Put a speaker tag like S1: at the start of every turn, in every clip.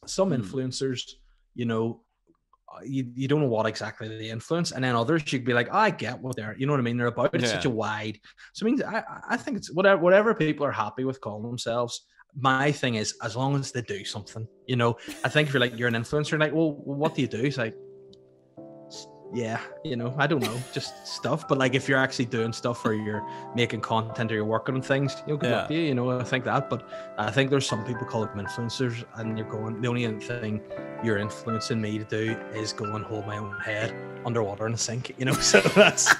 S1: some influencers, you know, you don't know what exactly they influence, and then others you could be like, oh, I get what they're, you know what I mean, they're about. It's such a wide. So I mean, I think it's whatever people are happy with calling themselves. My thing is, as long as they do something, you know. I think if you're an influencer, like, well, what do you do? It's like, yeah, you know, I don't know, just stuff. But like, if you're actually doing stuff, or you're making content, or you're working on things, you know, good luck to you. You know, I think that. But I think there's some people call them influencers, and you're going, the only thing you're influencing me to do is go and hold my own head underwater in a sink, you know. So that's.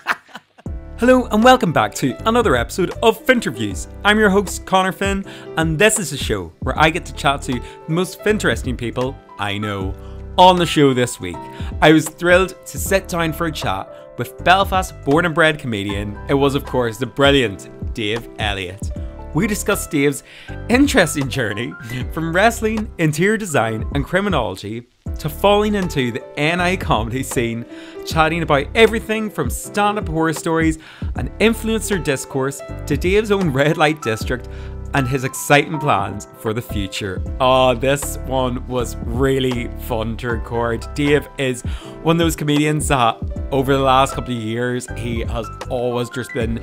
S2: Hello and welcome back to another episode of Finnterviews. I'm your host Connor Finn, and this is a show where I get to chat to the most interesting people I know. On the show this week, I was thrilled to sit down for a chat with Belfast born and bred comedian. It was, of course, the brilliant Dave Elliot. We discussed Dave's interesting journey from wrestling, interior design and criminology to falling into the NI comedy scene, chatting about everything from stand-up horror stories and influencer discourse to Dave's own red light district and his exciting plans for the future. Oh, this one was really fun to record. Dave is one of those comedians that over the last couple of years, he has always just been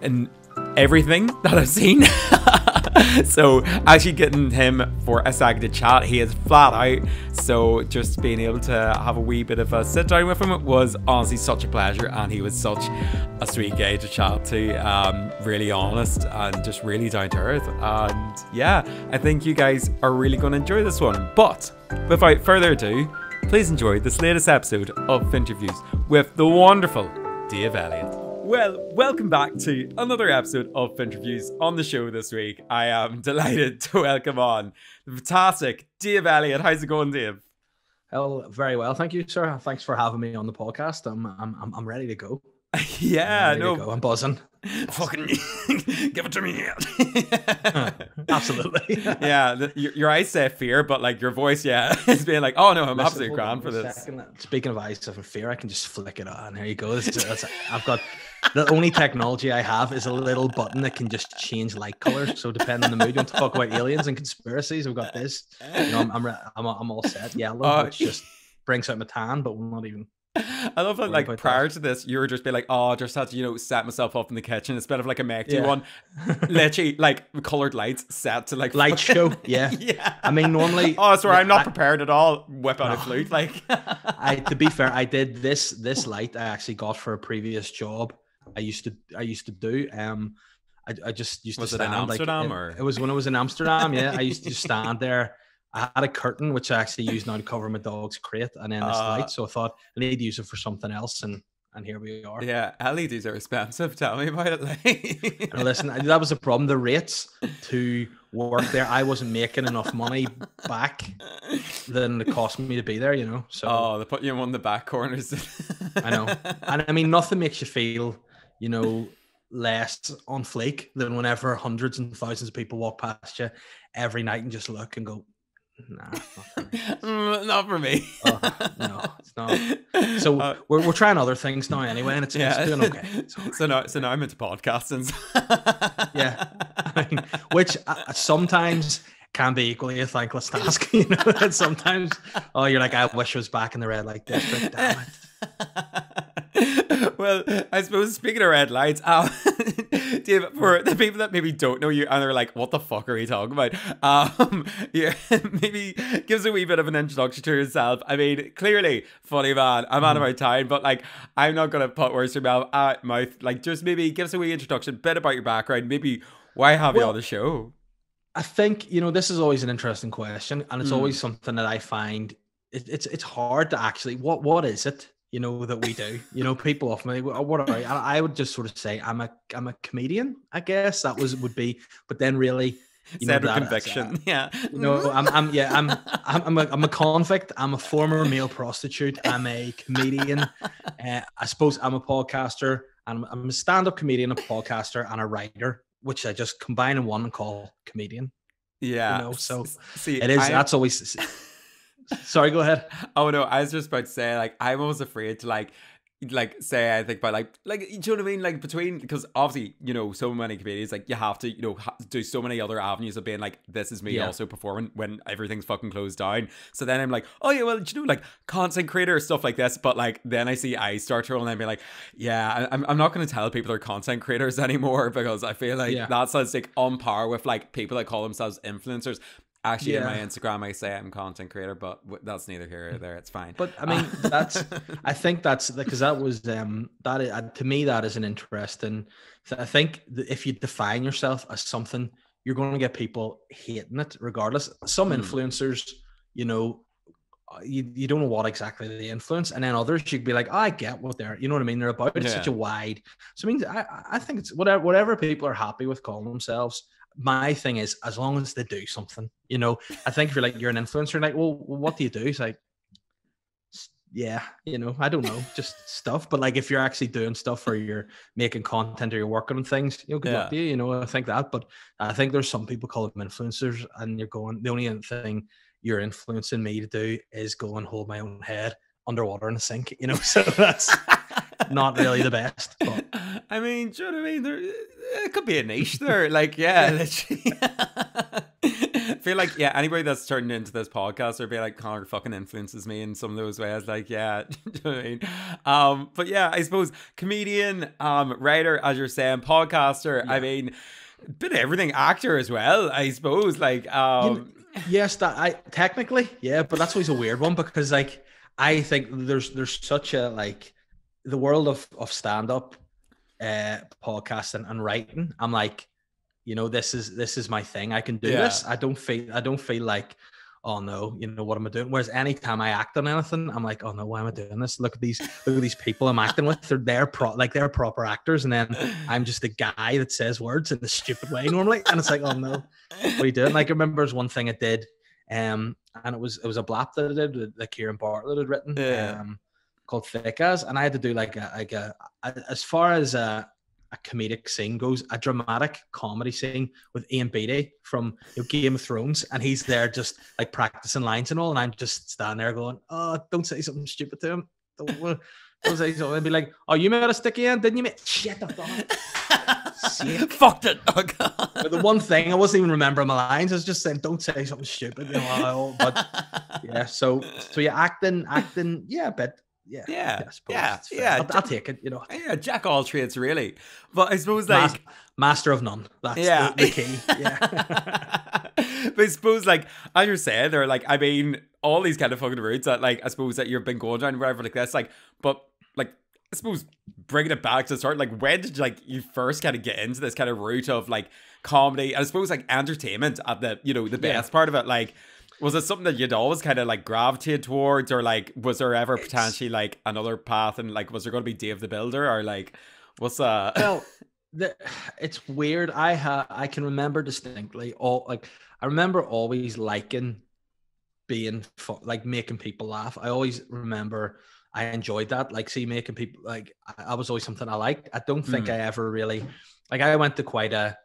S2: in everything that I've seen. So actually getting him for a second to chat, he is flat out. So just being able to have a wee bit of a sit down with him was honestly such a pleasure, and he was such a sweet guy to chat to, really honest and just really down to earth. And yeah, I think you guys are really going to enjoy this one. But without further ado, please enjoy this latest episode of Finnterviews with the wonderful Dave Elliot. Well, welcome back to another episode of Finnterviews. On the show this week, I am delighted to welcome on the fantastic Dave Elliot. How's it going, Dave?
S1: Oh, very well, thank you, sir. Thanks for having me on the podcast. I'm ready to go.
S2: Yeah, no,
S1: I'm buzzing.
S2: Fucking give it to me.
S1: Absolutely.
S2: Yeah, your eyes say fear, but like your voice, yeah, is being like, oh no, I'm absolutely grand for this.
S1: Speaking of eyes of fear, I can just flick it on. There you go. I've got the only technology I have is a little button that can just change light colors. So depending on the mood, you want to talk about aliens and conspiracies, I've got this. You know, I'm all set. Yellow, which just brings out my tan, but will not even.
S2: I love that, like, prior to this, you were just be like, oh, I just had to, you know, set myself up in the kitchen instead of like a mechty one. Literally, like, coloured lights set to like
S1: light show. Yeah.
S2: Yeah.
S1: I mean, normally.
S2: Oh, sorry, I'm not prepared at all. Whip out a flute, like.
S1: To be fair, I did this light I actually got for a previous job. I used to do. I just used to stand.
S2: Was it in Amsterdam,
S1: like,
S2: or?
S1: It was when I was in Amsterdam. Yeah, I used to just stand there. I had a curtain which I actually use now to cover my dog's crate, and then this light. So I thought I need to use it for something else, and here we are.
S2: Yeah, LEDs are expensive. Tell me about it. Like.
S1: And listen, that was the problem. The rates to work there, I wasn't making enough money back than it cost me to be there. You know. So
S2: they put you in one of the back corners.
S1: I know, and I mean, nothing makes you feel, you know, less on flake than whenever hundreds and thousands of people walk past you every night and just look and go, nah, not for me.
S2: Not for me.
S1: No, it's not. So we're trying other things now anyway, and it's doing okay.
S2: So now I'm into podcasting.
S1: Yeah, I mean, which sometimes can be equally a thankless task. You know, and sometimes you're like, I wish I was back in the red light district. Damn it.
S2: Well, I suppose speaking of red lights, Dave, for the people that maybe don't know you and they're like, what the fuck are you talking about? Yeah, maybe give us a wee bit of an introduction to yourself. I mean, clearly, funny man, I'm out of my time, but like, I'm not going to put words in your mouth. Like, just maybe give us a wee introduction, a bit about your background, maybe why have you on the show?
S1: I think, you know, this is always an interesting question, and it's always something that I find it's hard to actually, what is it? You know, that we do. You know, people often like, what are you? I would just sort of say I'm a comedian, I guess. That would be, but then really, you know, that
S2: conviction. Yeah.
S1: You know, I'm a convict. I'm a former male prostitute. I'm a comedian. I suppose I'm a podcaster. I'm a stand-up comedian, a podcaster, and a writer, which I just combine in one and call comedian.
S2: Yeah.
S1: You know, so
S2: see,
S1: it is. That's always. Sorry, go ahead.
S2: Oh no, I was just about to say, like, I'm always afraid to, like, like say I think about like you know what I mean, like between, because obviously you know so many comedians, like you have to, you know, do so many other avenues of being like, this is me also performing when everything's fucking closed down. So then I'm like, oh yeah, well, you know, like content creator stuff like this, but like then I see I start to roll and I'm like, yeah, I'm not going to tell people they're content creators anymore, because I feel like that's like on par with like people that call themselves influencers. Actually, in my Instagram, I say I'm a content creator, but that's neither here or there. It's fine.
S1: But I mean, I think that's because that was to me, that is an interesting. I think that if you define yourself as something, you're going to get people hating it regardless. Some influencers, you know, you don't know what exactly they influence, and then others you'd be like, oh, I get what they're, you know what I mean, they're about. It's such a wide. So I mean, I think it's whatever people are happy with calling themselves. My thing is, as long as they do something, you know. I think if you're an influencer, like, well, what do you do? It's like, yeah, you know, I don't know, just stuff. But like, if you're actually doing stuff, or you're making content, or you're working on things, you know, good luck to you. You know, I think that. But I think there's some people call them influencers, and you're going, the only thing you're influencing me to do is go and hold my own head underwater in a sink, you know. So that's not really the best. But
S2: I mean, do you know what I mean? It could be a niche there. Like, literally. I feel like, anybody that's turned into this podcast or be like, Connor fucking influences me in some of those ways. Like, do you know what I mean? But yeah, I suppose comedian, writer, as you're saying, podcaster. I mean, a bit of everything, actor as well, I suppose. Like,
S1: yes, that I technically, but that's always a weird one, because like, I think there's such a, like, the world of stand-up, podcasting and writing. I'm like, you know, this is my thing. I can do this. I don't feel like, oh no, you know, what am I doing? Whereas anytime I act on anything, I'm like, oh no, why am I doing this? Look at these people I'm acting with. They're proper actors, and then I'm just a guy that says words in a stupid way normally. And it's like, oh no, what are you doing? Like, I remember there's one thing I did, and it was a blap that I did that Kieran Bartlett had written, called Thick As, and I had to do like a as far as a comedic scene goes, a dramatic comedy scene with Ian Beattie from, you know, Game of Thrones, and he's there just like practicing lines and all, and I'm just standing there going, oh, don't say something stupid to him. Don't say something. I'd be like, oh, you made a sticky end, didn't you, mate? Shit, I've done it.
S2: Fucked it. Oh, God.
S1: But the one thing, I wasn't even remembering my lines. I was just saying, don't say something stupid, you know. But yeah, so yeah, acting, yeah, a bit. I'll take it, you know.
S2: Yeah, jack all trades, really. But I suppose, like,
S1: master of none. That's the key.
S2: But I suppose, like, as you're saying, they're like, I mean, all these kind of fucking routes that, like, I suppose that you've been going down, whatever, like this, like, but like, I suppose bringing it back to the start, like, when did you first kind of get into this kind of route of like comedy, and I suppose like entertainment at the, you know, the best part of it? Like, was it something that you'd always kind of like gravitate towards, or like, was there ever potentially like another path, and like, was there going to be Dave the Builder, or like, what's
S1: well, it's weird. I can remember distinctly I remember always liking being like making people laugh. I always remember I enjoyed that, like, making people, like, I was always something I liked. I don't think I ever really, like, I went to quite a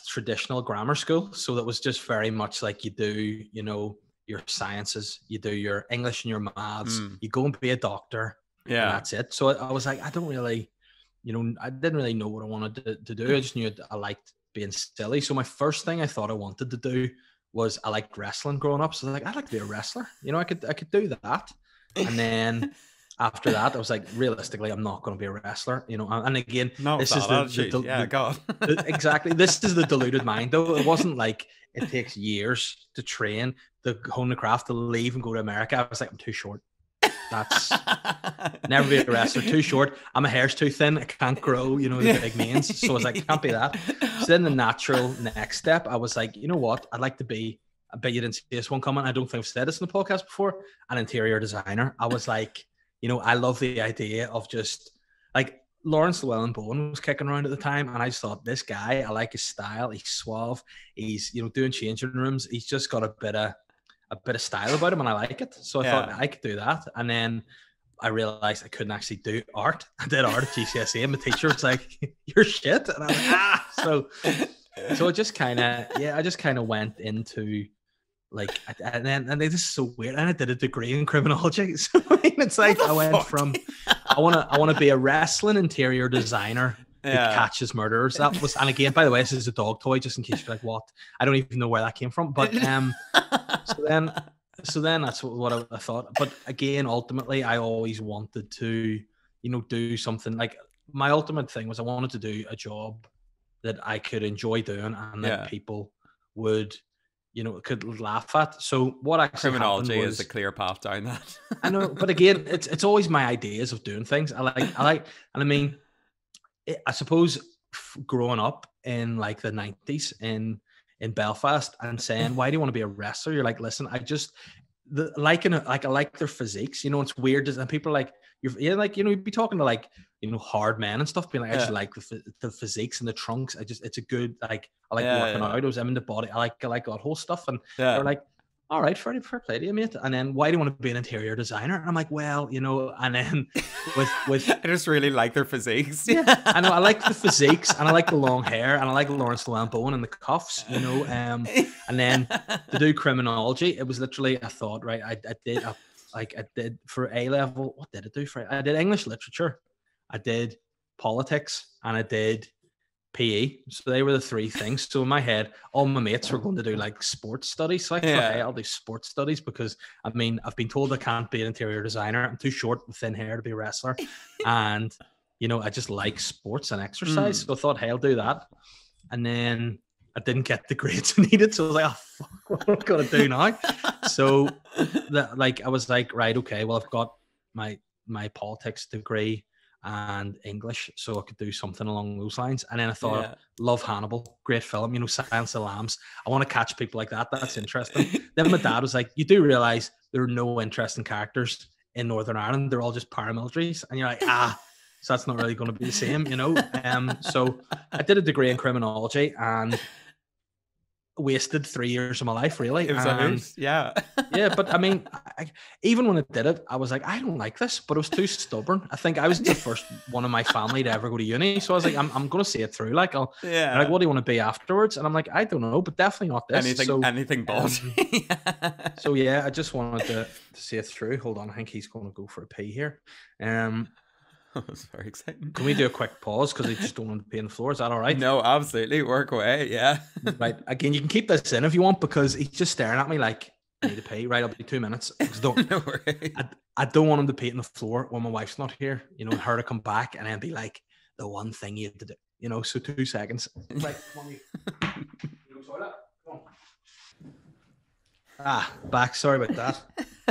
S1: traditional grammar school, so that was just very much like, you do, you know, your sciences, you do your English and your maths, you go and be a doctor, and that's it. So I was like, I don't really, you know, I didn't really know what I wanted to do. I just knew I liked being silly. So my first thing I thought I wanted to do was, I liked wrestling growing up, so I was like, I'd like to be a wrestler, you know. I could do that. And then after that, I was like, realistically, I'm not going to be a wrestler, you know. And again, this is exactly, this is the deluded mind, though. It wasn't like it takes years to train, to hone the craft, to leave and go to America. I was like, I'm too short. That's never be a wrestler. Too short. My hair's too thin. I can't grow, you know, the big manes. So I was like, can't be that. So then the natural next step, I was like, you know what? I'd like to be, I bet you didn't see this one coming, I don't think I've said this in the podcast before, an interior designer. I was like, you know, I love the idea of just, like, Lawrence Llewellyn-Bowen was kicking around at the time, and I just thought, this guy, I like his style. He's suave. He's, you know, doing changing rooms. He's just got a bit of style about him, and I like it. So I thought I could do that. And then I realized I couldn't actually do art. I did art at GCSE, and my teacher was like, "You're shit." And I was like, So it just kind of, I just kind of went into like, and this is so weird. And I did a degree in criminology. So I mean, it's like I went from I want to be a wrestling interior designer who catches murderers. That was, and again, by the way, this is a dog toy, just in case you're like, what? I don't even know where that came from. But so then that's what I thought. But again, ultimately, I always wanted to, do something. Like, my ultimate thing was I wanted to do a job that I could enjoy doing and that people would, could laugh at. So what actually
S2: criminology
S1: happened was,
S2: is a clear path down that.
S1: I know, but again, it's always my ideas of doing things. I like, and I mean, I suppose growing up in like the 90s in Belfast and saying, why do you want to be a wrestler? You're like, listen, I like their physiques, it's weird. And people are like, you'd be talking to like, hard men and stuff, being like, I just like the physiques and the trunks. It's a good, like, I like working out. I was in the body. I like that whole stuff. And they're like, all right, fair play to you, mate. And then, why do you want to be an interior designer? And I'm like, well, and then with
S2: I just really like their physiques.
S1: Yeah, I know. I like the physiques, and I like the long hair, and I like Lawrence Llewellyn Bowen and the cuffs, and then to do criminology, it was literally, I thought, right, I did for A level. What did I do for? I did English literature, I did politics, and I did PE. So they were the three things. So in my head, all my mates were going to do like sports studies. So I thought, hey, I'll do sports studies, because I mean, I've been told I can't be an interior designer. I'm too short with thin hair to be a wrestler. And, I just like sports and exercise. So I thought, hey, I'll do that. And then I didn't get the grades I needed. So I was like, oh, fuck, what am I going to do now? So I was like, right, okay, well, I've got my politics degree and English, so I could do something along those lines. And then I thought, love Hannibal, great film, Silence of the Lambs. I want to catch people like that. That's interesting. Then my dad was like, you do realize there are no interesting characters in Northern Ireland. They're all just paramilitaries. And you're like, so that's not really going to be the same, So I did a degree in criminology and wasted 3 years of my life, really.
S2: It was yeah,
S1: but I mean, even when I did it, I was like, I don't like this, but I was too stubborn. I think I was the first one in my family to ever go to uni, so I was like, I'm going to see it through. Like, like, what do you want to be afterwards? And I'm like, I don't know, but definitely not this.
S2: Anything but.
S1: So yeah, I just wanted to see it through. Hold on, I think he's going to go for a pee here.
S2: That's very exciting.
S1: Can we do a quick pause, because I just don't want to pee on the floor? Is that all right?
S2: No, absolutely. Work away. Yeah.
S1: Right. Again, you can keep this in if you want, because he's just staring at me like, I need to pee. Right, I'll be 2 minutes.
S2: No worries.
S1: I don't want him to pee on the floor when my wife's not here. And her to come back and then be like, the one thing you had to do. So 2 seconds. Like, come on, you go toilet. Come on. Back. Sorry about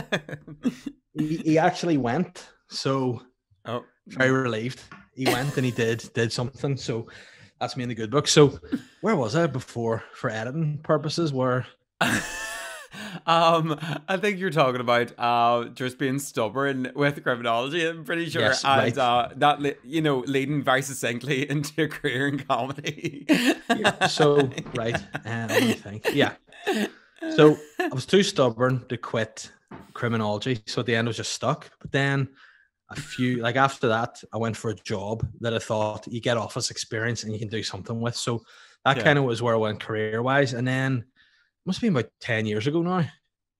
S1: that. He actually went. So. Oh. Very relieved. He went and he did something. So that's me in the good book. So where was I before, for editing purposes?
S2: I think you're talking about just being stubborn with criminology, I'm pretty sure.
S1: Yes,
S2: and
S1: right.
S2: That leading very succinctly into a career in comedy.
S1: Yeah, so right. Let me think. Yeah. So I was too stubborn to quit criminology. So at the end I was just stuck. But then after that, I went for a job that I thought you get office experience and you can do something with. So that kind of was where I went career wise. And then must have been about 10 years ago now,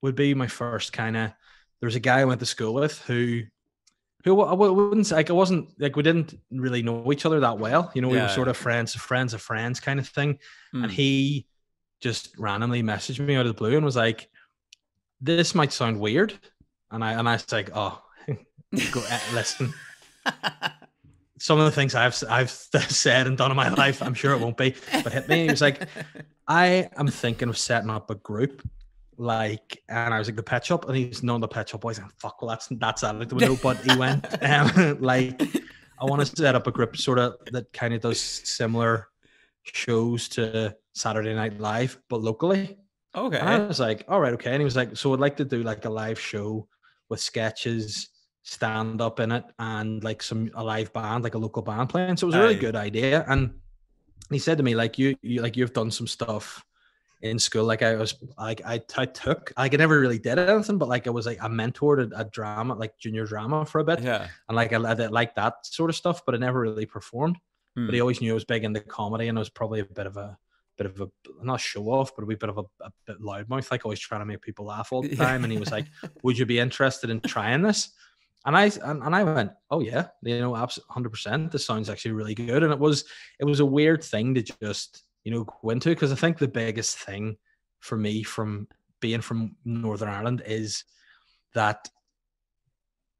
S1: would be my first there's a guy I went to school with who I wouldn't say, like, I wasn't, like, we didn't really know each other that well. We were sort of friends of friends kind of thing. And he just randomly messaged me out of the blue and was like, this might sound weird. And I was like, oh, listen, some of the things I've said and done in my life, I'm sure it won't be, but hit me. He was like, I am thinking of setting up a group, like, and I was like, the Pet Shop, and he's known the Pet Shop Boys, and fuck, well, that's out of the window. But he went, like, I want to set up a group sort of that kind of does similar shows to Saturday Night Live, but locally.
S2: Okay.
S1: And I was like, all right, okay. And he was like, so I'd like to do like a live show with sketches, stand up in it, and like a live band, like a local band playing. So it was a really good idea. And he said to me, like, you've done some stuff in school. Like, I was like, I took, like, I never really did anything, but like I was like, I mentored a drama, like junior drama for a bit.
S2: Yeah.
S1: And like I like that sort of stuff, but I never really performed. But he always knew I was big into comedy, and I was probably a bit of a bit of a, not show off, but a wee bit of a bit loudmouth, like always trying to make people laugh all the time. And he was like, would you be interested in trying this? And I went, oh yeah, you know, absolutely 100%. This sounds actually really good. And it was a weird thing to just, you know, go into, because I think the biggest thing for me from being from Northern Ireland is that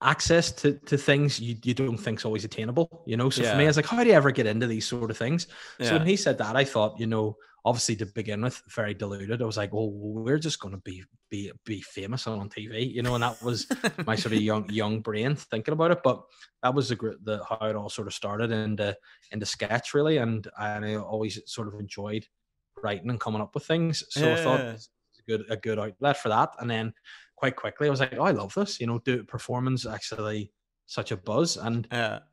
S1: access to things you don't think is always attainable, you know. So for me, I was like, how do you ever get into these sort of things? So when he said that, I thought, you know, obviously to begin with, very diluted. I was like, well, we're just going to be famous on TV, you know. And that was my sort of young brain thinking about it. But that was the how it all sort of started into sketch, really. And I always sort of enjoyed writing and coming up with things. So I thought it was a good outlet for that. And then quite quickly, I was like, oh, I love this, you know, performance actually such a buzz. And,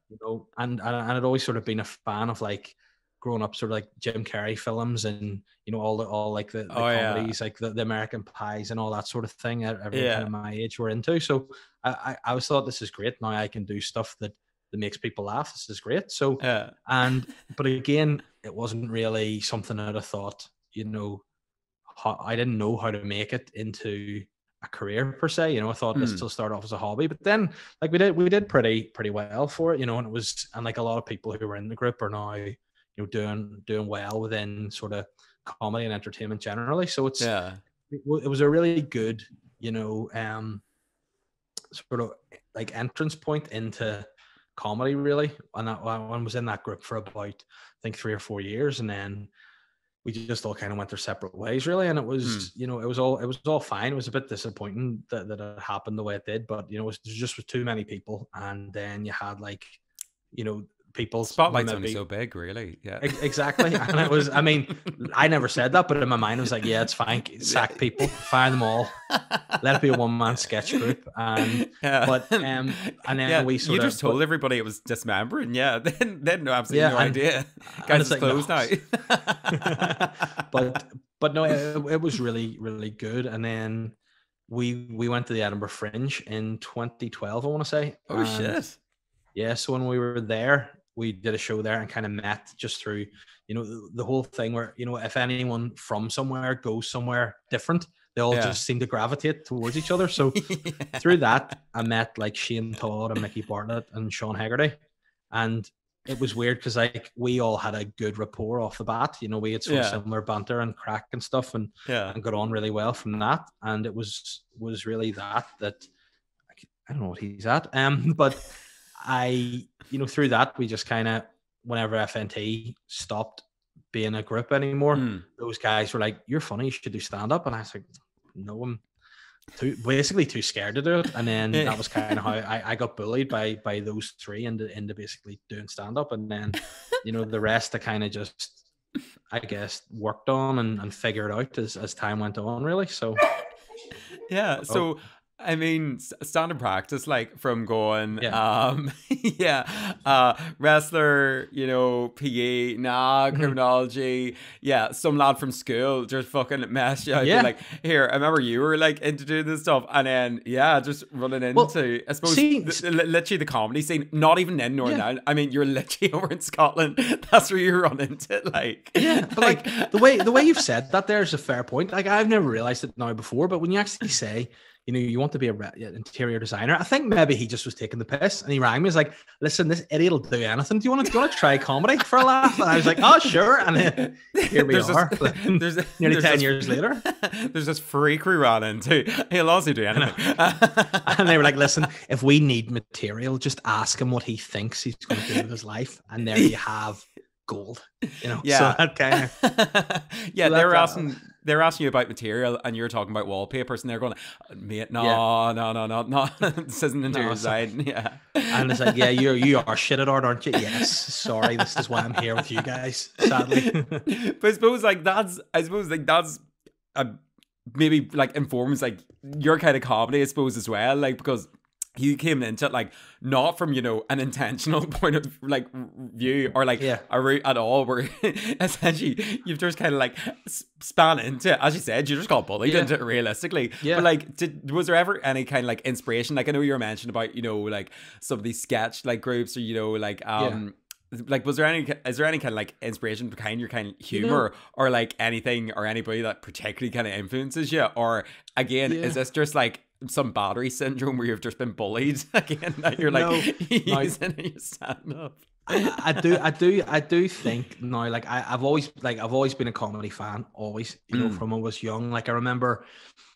S1: you know, and I'd always sort of been a fan of, like, growing up, sort of like Jim Carrey films and, you know, all like the comedies, like the American Pies and all that sort of thing. Everyone kind of my age were into. So I always thought, this is great. Now I can do stuff that makes people laugh. This is great. So, but again, it wasn't really something that I thought, you know, I didn't know how to make it into a career per se, you know. I thought this will start off as a hobby, but then, like, we did pretty well for it, you know. And like a lot of people who were in the group are now, you know, doing well within sort of comedy and entertainment generally. So it was a really good, you know, sort of like entrance point into comedy, really. And I was in that group for about, I think, 3 or 4 years, and then we just all kind of went their separate ways, really. And it was, you know, it was all fine. It was a bit disappointing that it happened the way it did, but, you know, there just was too many people. And then you had, like, you know, people.
S2: Spotlight's only so big, really. Yeah,
S1: exactly. And it was, I mean, I never said that, but in my mind, I was like, yeah, it's fine. Sack people, fire them all. Let it be a one-man sketch group. And then we sort
S2: of... You just told everybody it was dismembering. Yeah, they had absolutely no idea. Guys, it's closed now.
S1: but no, it was really, really good. And then we went to the Edinburgh Fringe in 2012, I want to say.
S2: Oh, shit.
S1: Yeah, so when we were there, we did a show there and kind of met just through, you know, the whole thing where, you know, if anyone from somewhere goes somewhere different, they all just seem to gravitate towards each other. So through that, I met, like, Shane Todd and Mickey Bartlett and Sean Haggerty. And it was weird because, like, we all had a good rapport off the bat. You know, we had sort of similar banter and crack and stuff, and got on really well from that. And it was really that I don't know what he's at. But you know, through that, we just kind of, whenever FNT stopped being a group anymore, those guys were like, you're funny, you should do stand-up. And I was like, no, I'm basically too scared to do it. And then that was kind of how I got bullied by those three into basically doing stand-up. And then, you know, the rest I kind of just, I guess, worked on and figured out as time went on, really. So
S2: so I mean, standard practice, like, from going, wrestler, you know, PE, criminology, some lad from school just fucking messed you out. Like, here, I remember you were, like, into doing this stuff, and then, just running into, I suppose, literally the comedy scene, not even in Northern Ireland. I mean, you're literally over in Scotland. That's where you run into it, like.
S1: Yeah, but, like, the way you've said that, there's a fair point. Like, I've never realized it now before, but when you actually say, you know, you want to be an interior designer, I think maybe he just was taking the piss, and he rang me. He's like, listen, this idiot will do anything. Do you want to try comedy for a laugh? And I was like, oh, sure. And then here we are. Nearly 10 years later.
S2: There's this freak we ran into. He'll also do anything.
S1: And they were like, listen, if we need material, just ask him what he thinks he's going to do with his life. And there you have gold. You know, so that kind
S2: of... They were asking you about material, and you're talking about wallpapers, and they're going, mate, no, this isn't interior design.
S1: And it's like, you are shit at art, aren't you? Yes, sorry, this is why I'm here with you guys, sadly.
S2: But I suppose, like, that's maybe, like, informs, like, your kind of comedy, I suppose, as well, like, because you came into it, like, not from, you know, an intentional point of, like, view, or, like, a route at all, where essentially you've just kind of, like, span into it. As you said, you just got bullied into it, realistically. But, like, was there ever any kind of, like, inspiration? Like, I know you were mentioning about, you know, like, some of these sketch, like, groups, or, you know, like, like, is there any kind of like inspiration behind your kind of
S1: You know,
S2: humor, or like anything or anybody that particularly kind of influences you? Or again, is
S1: yeah.
S2: this just like some battery syndrome where you've just been bullied again that you're like
S1: No, now
S2: using your stand up?
S1: I do think now, like I've always been a comedy fan, always, you know, from when I was young. Like I remember,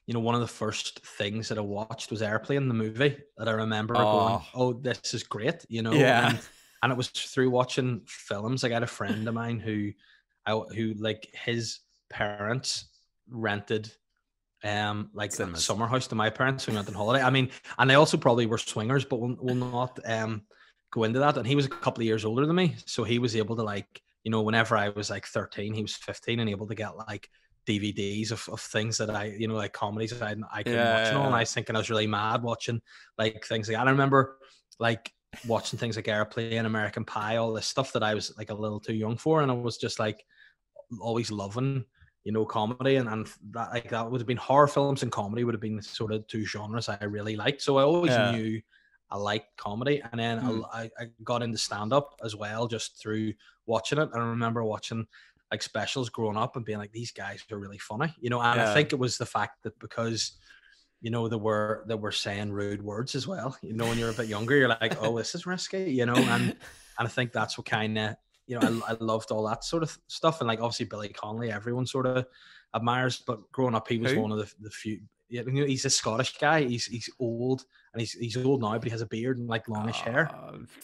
S1: you know, one of the first things that I watched was Airplane, the movie, that I remember going,
S2: Oh,
S1: oh, this is great, you know,
S2: yeah.
S1: and it was through watching films. Like I had a friend of mine who like his parents rented like a
S2: Cinemas.
S1: summer house to my parents who went on holiday. I mean, and they also probably were swingers, but we'll not go into that. And he was a couple of years older than me, so he was able to, like, you know, whenever I was like 13, he was 15 and able to get like DVDs of things that I, you know, like comedies that I couldn't watch and all. And I
S2: Yeah.
S1: was thinking I was really mad watching like things like that. I remember like watching things like Airplane, American Pie, all this stuff that I was like a little too young for, and I was just like always loving, you know, comedy, and that, like, that would have been horror films, and comedy would have been sort of two genres I really liked. So I always
S2: Yeah.
S1: knew I liked comedy, and then
S2: Mm.
S1: I got into stand up as well just through watching it. And I remember watching like specials growing up and being like, these guys are really funny, you know. And I
S2: Yeah.
S1: think it was the fact that because, you know, they were saying rude words as well. You know, when you're a bit younger, you're like, oh, this is risky, you know. And I think that's what kind of, you know, I loved all that sort of stuff. And like obviously Billy Connolly, everyone sort of admires. But growing up, he was
S2: Who?
S1: one of the few. You know, he's a Scottish guy. He's old, and he's old now, but he has a beard and like longish hair.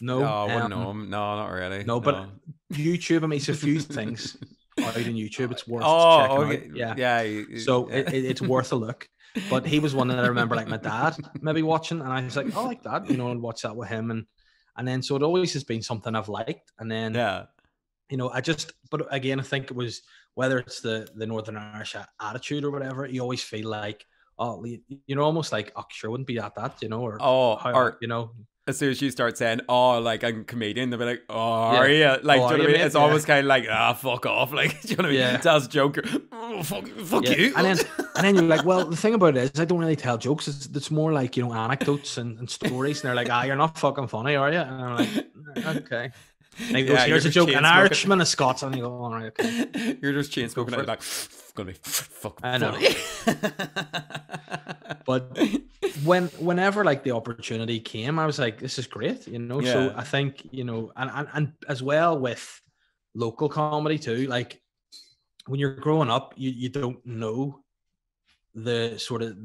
S2: No,
S1: No,
S2: I wouldn't know him. No, not really.
S1: no, but
S2: No.
S1: YouTube him. He's a few things out on YouTube. It's worth
S2: Oh,
S1: checking out.
S2: okay.
S1: Yeah,
S2: Yeah.
S1: so
S2: Yeah.
S1: it's worth a look. But he was one that I remember like my dad maybe watching, and I was like, oh, I like that, you know, and watch that with him, and then so it always has been something I've liked, and then,
S2: Yeah.
S1: you know, but again, I think it was, whether it's the Northern Irish attitude or whatever, you always feel like, oh, you know, almost like, oh, sure, wouldn't be that, you know, or
S2: Oh,
S1: how,
S2: or
S1: you know,
S2: as soon as you start saying, "Oh, like I'm a comedian," they'll be like, "Oh, are
S1: yeah,
S2: you?"
S1: oh,
S2: Like, do
S1: are
S2: you know
S1: you,
S2: what I mean?
S1: mate?
S2: It's
S1: Yeah,
S2: almost kind of like, "Ah, fuck off!" Like, do you know what I mean?
S1: yeah,
S2: Tells a joke, oh, fuck
S1: yeah,
S2: you.
S1: and then you're like, well, the thing about it is, I don't really tell jokes. It's more like, you know, anecdotes and stories, and they're like, ah, you're not fucking funny, are you? And I'm like, okay. And he goes,
S2: Yeah, you're
S1: here's a
S2: just
S1: joke,
S2: chain
S1: an
S2: smoking.
S1: Irishman, a Scotsman. And you go, all right, okay,
S2: You're just chain
S1: go
S2: smoking
S1: for
S2: out the
S1: it.
S2: back. It's gonna be fucking
S1: I know.
S2: funny.
S1: But whenever like the opportunity came, I was like, this is great, you know. So
S2: Yeah.
S1: I think, you know, and as well with local comedy too, like when you're growing up, you don't know the sort of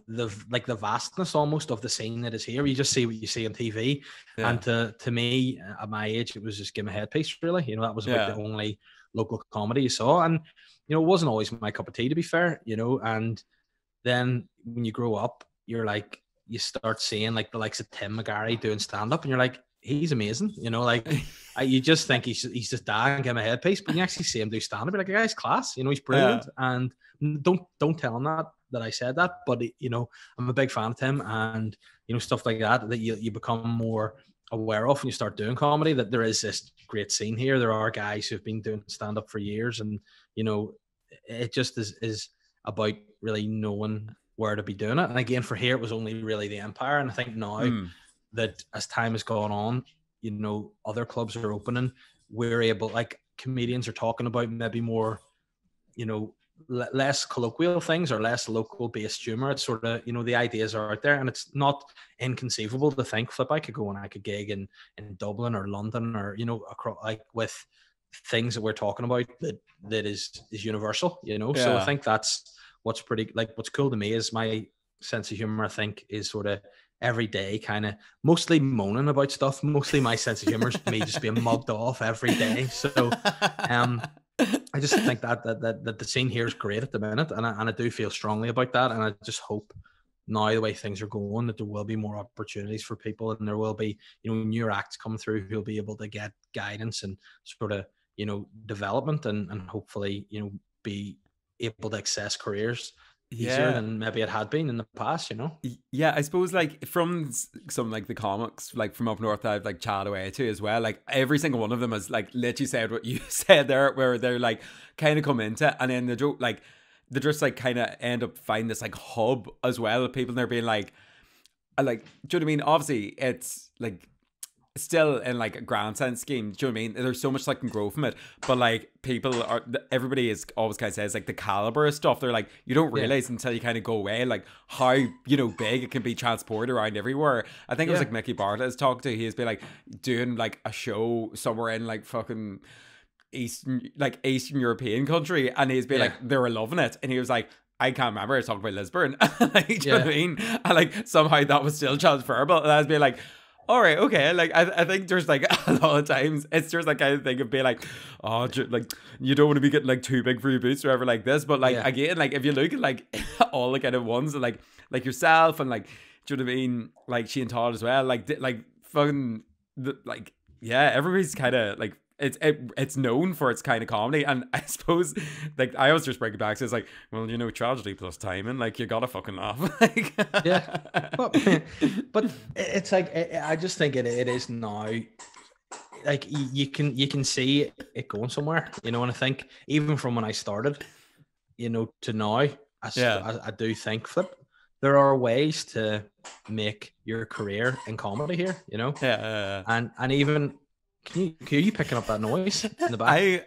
S1: the like the vastness almost of the scene that is here. You just see what you see on TV.
S2: Yeah.
S1: And to me, at my age, it was just Give Me a Headpiece, really. You know, that was about the
S2: Yeah.
S1: only local comedy you saw. And, you know, it wasn't always my cup of tea, to be fair, you know. And then when you grow up, you're like, you start seeing like the likes of Tim McGarry doing stand up, and you're like, he's amazing, you know. Like, you just think he's just dying, give him a headpiece, but you actually see him do stand up, you're like, the guy's class, you know, he's
S2: Yeah.
S1: brilliant. And don't tell him that I said that, but, you know, I'm a big fan of Tim, and, you know, stuff like that you become more aware of when you start doing comedy, that there is this great scene here. There are guys who've been doing stand up for years, and, you know, it just is about really knowing where to be doing it. And again, for here, it was only really the Empire. And I think now that as time has gone on, you know, other clubs are opening, we're able, like, comedians are talking about maybe more, you know, less colloquial things or less local based humor. It's sort of, you know, the ideas are out there, and it's not inconceivable to think, flip, I could go and I could gig in Dublin or London, or, you know, across, like, with things that we're talking about that is universal, you know. So I
S2: Yeah.
S1: think that's what's pretty, like, what's cool to me is my sense of humor, I think, is sort of every day, kind of mostly moaning about stuff. Mostly my sense of humor is me just being mugged off every day. So I just think that the scene here is great at the minute, and I do feel strongly about that. And I just hope now, the way things are going, that there will be more opportunities for people, and there will be, you know, new acts come through who'll be able to get guidance and sort of, you know, development, and hopefully, you know, be able to access careers easier
S2: Yeah.
S1: than maybe it had been in the past, you know.
S2: Yeah, I suppose like from some like the comics like from up north I've like chatted away to as well, like every single one of them has like literally said what you said there, where they're like kind of come into it, and then the joke, like they just like kind of end up finding this like hub as well of people, and they're being like, do you know what I mean? Obviously it's like still in like a grand sense scheme, do you know what I mean? There's so much that can grow from it, but like everybody is always kind of says like the caliber of stuff. They're like, you don't realize until you kind of go away, like how, you know, big it can be transported around everywhere. I think it was like Mickey Bartlett has talked to, he's been like doing like a show somewhere in like fucking Eastern European country, and he's been like, they were loving it, and he was like, I can't remember, I was talking about Lisbon. Like, do you know what I mean? And like somehow that was still transferable, and I was being like, all right, okay. Like I think there's like a lot of times it's just that kind of thing of being like, oh, like you don't want to be getting like too big for your boots or ever like this. But like again, like if you look at like all the kind of ones that like yourself and like, do you know what I mean? Like Shane Todd as well. Like fucking like everybody's kind of like, it's known for its kind of comedy, and I suppose like I always just bring it back to, it's like, well, you know, tragedy plus timing, like you gotta fucking laugh. Like,
S1: but it's like I just think it is now, like you can see it going somewhere, you know. And I think even from when I started, you know, to now, I do think there are ways to make your career in comedy here, you know. And even Can you picking up that noise in the back?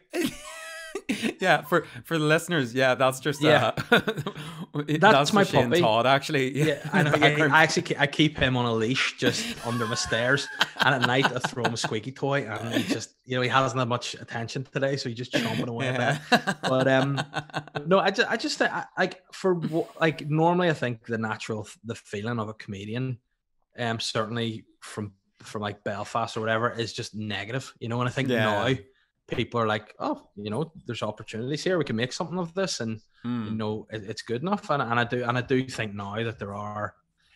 S2: Yeah, for the listeners, that's just
S1: that's my
S2: Shane
S1: puppy.
S2: Todd, actually.
S1: I know. I keep him on a leash just under my stairs, and at night I throw him a squeaky toy, and he just, you know, he hasn't had much attention today, so he's just chomping away a bit. But no, I just think, like normally I think the feeling of a comedian, certainly from like Belfast or whatever, is just negative, you know. And I think now people are like, oh, you know, there's opportunities here, we can make something of this, and you know, it's good enough. And I do think now that there are,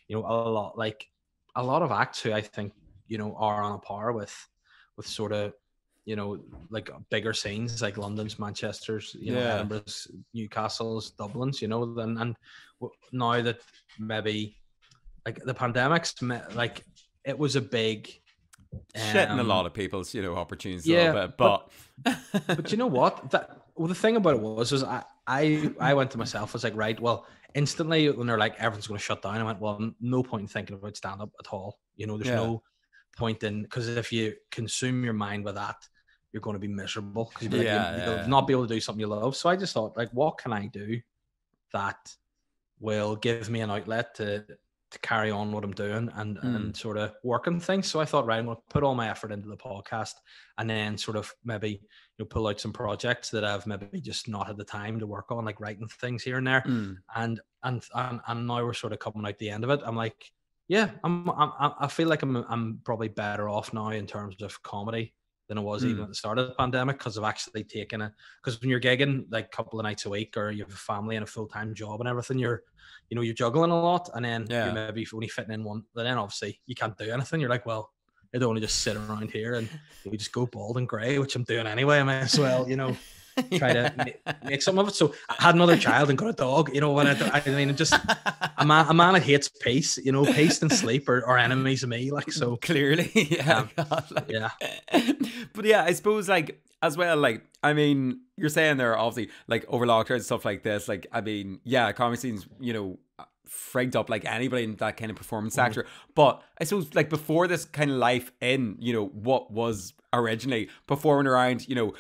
S1: you know, a lot of acts who I think, you know, are on a par with sort of, you know, like bigger scenes like London's, Manchester's, you know, Edinburgh's, Newcastle's, Dublin's, you know. And now that maybe like the pandemic's like, it was a big
S2: shitting a lot of people's, you know, opportunities a little bit,
S1: but you know what? The thing about it was I went to myself, I was like, right, well, instantly when they're like, everyone's going to shut down, I went, well, no point in thinking about stand up at all. You know, there's no point in, because if you consume your mind with that, you're going to be miserable, because you'll not be able to do something you love. So I just thought, like, what can I do that will give me an outlet to carry on what I'm doing and sort of working things. So I thought, right, I'm going to put all my effort into the podcast, and then sort of maybe, you know, pull out some projects that I've maybe just not had the time to work on, like writing things here and there. And now we're sort of coming out the end of it. I'm like, I feel like I'm probably better off now in terms of comedy than I was even at the start of the pandemic, because I've actually taken because when you're gigging like a couple of nights a week, or you have a family and a full-time job and everything, you're juggling a lot, and then you're maybe only fitting in one, but then obviously you can't do anything. You're like, well, I don't want to just sit around here and we just go bald and grey, which I'm doing anyway. I might as well, you know, try to make some of it. So I had another child and got a dog, you know. When I mean, just a man that hates peace, you know, peace and sleep are enemies of me, like. So
S2: clearly, but yeah, I suppose, like, as well, like, I mean, you're saying there, obviously, like, over lockdown and stuff like this, like, I mean, comedy scenes, you know, frigged up like anybody in that kind of performance sector. But I suppose, like, before this kind of life in, you know, what was originally performing around, you know,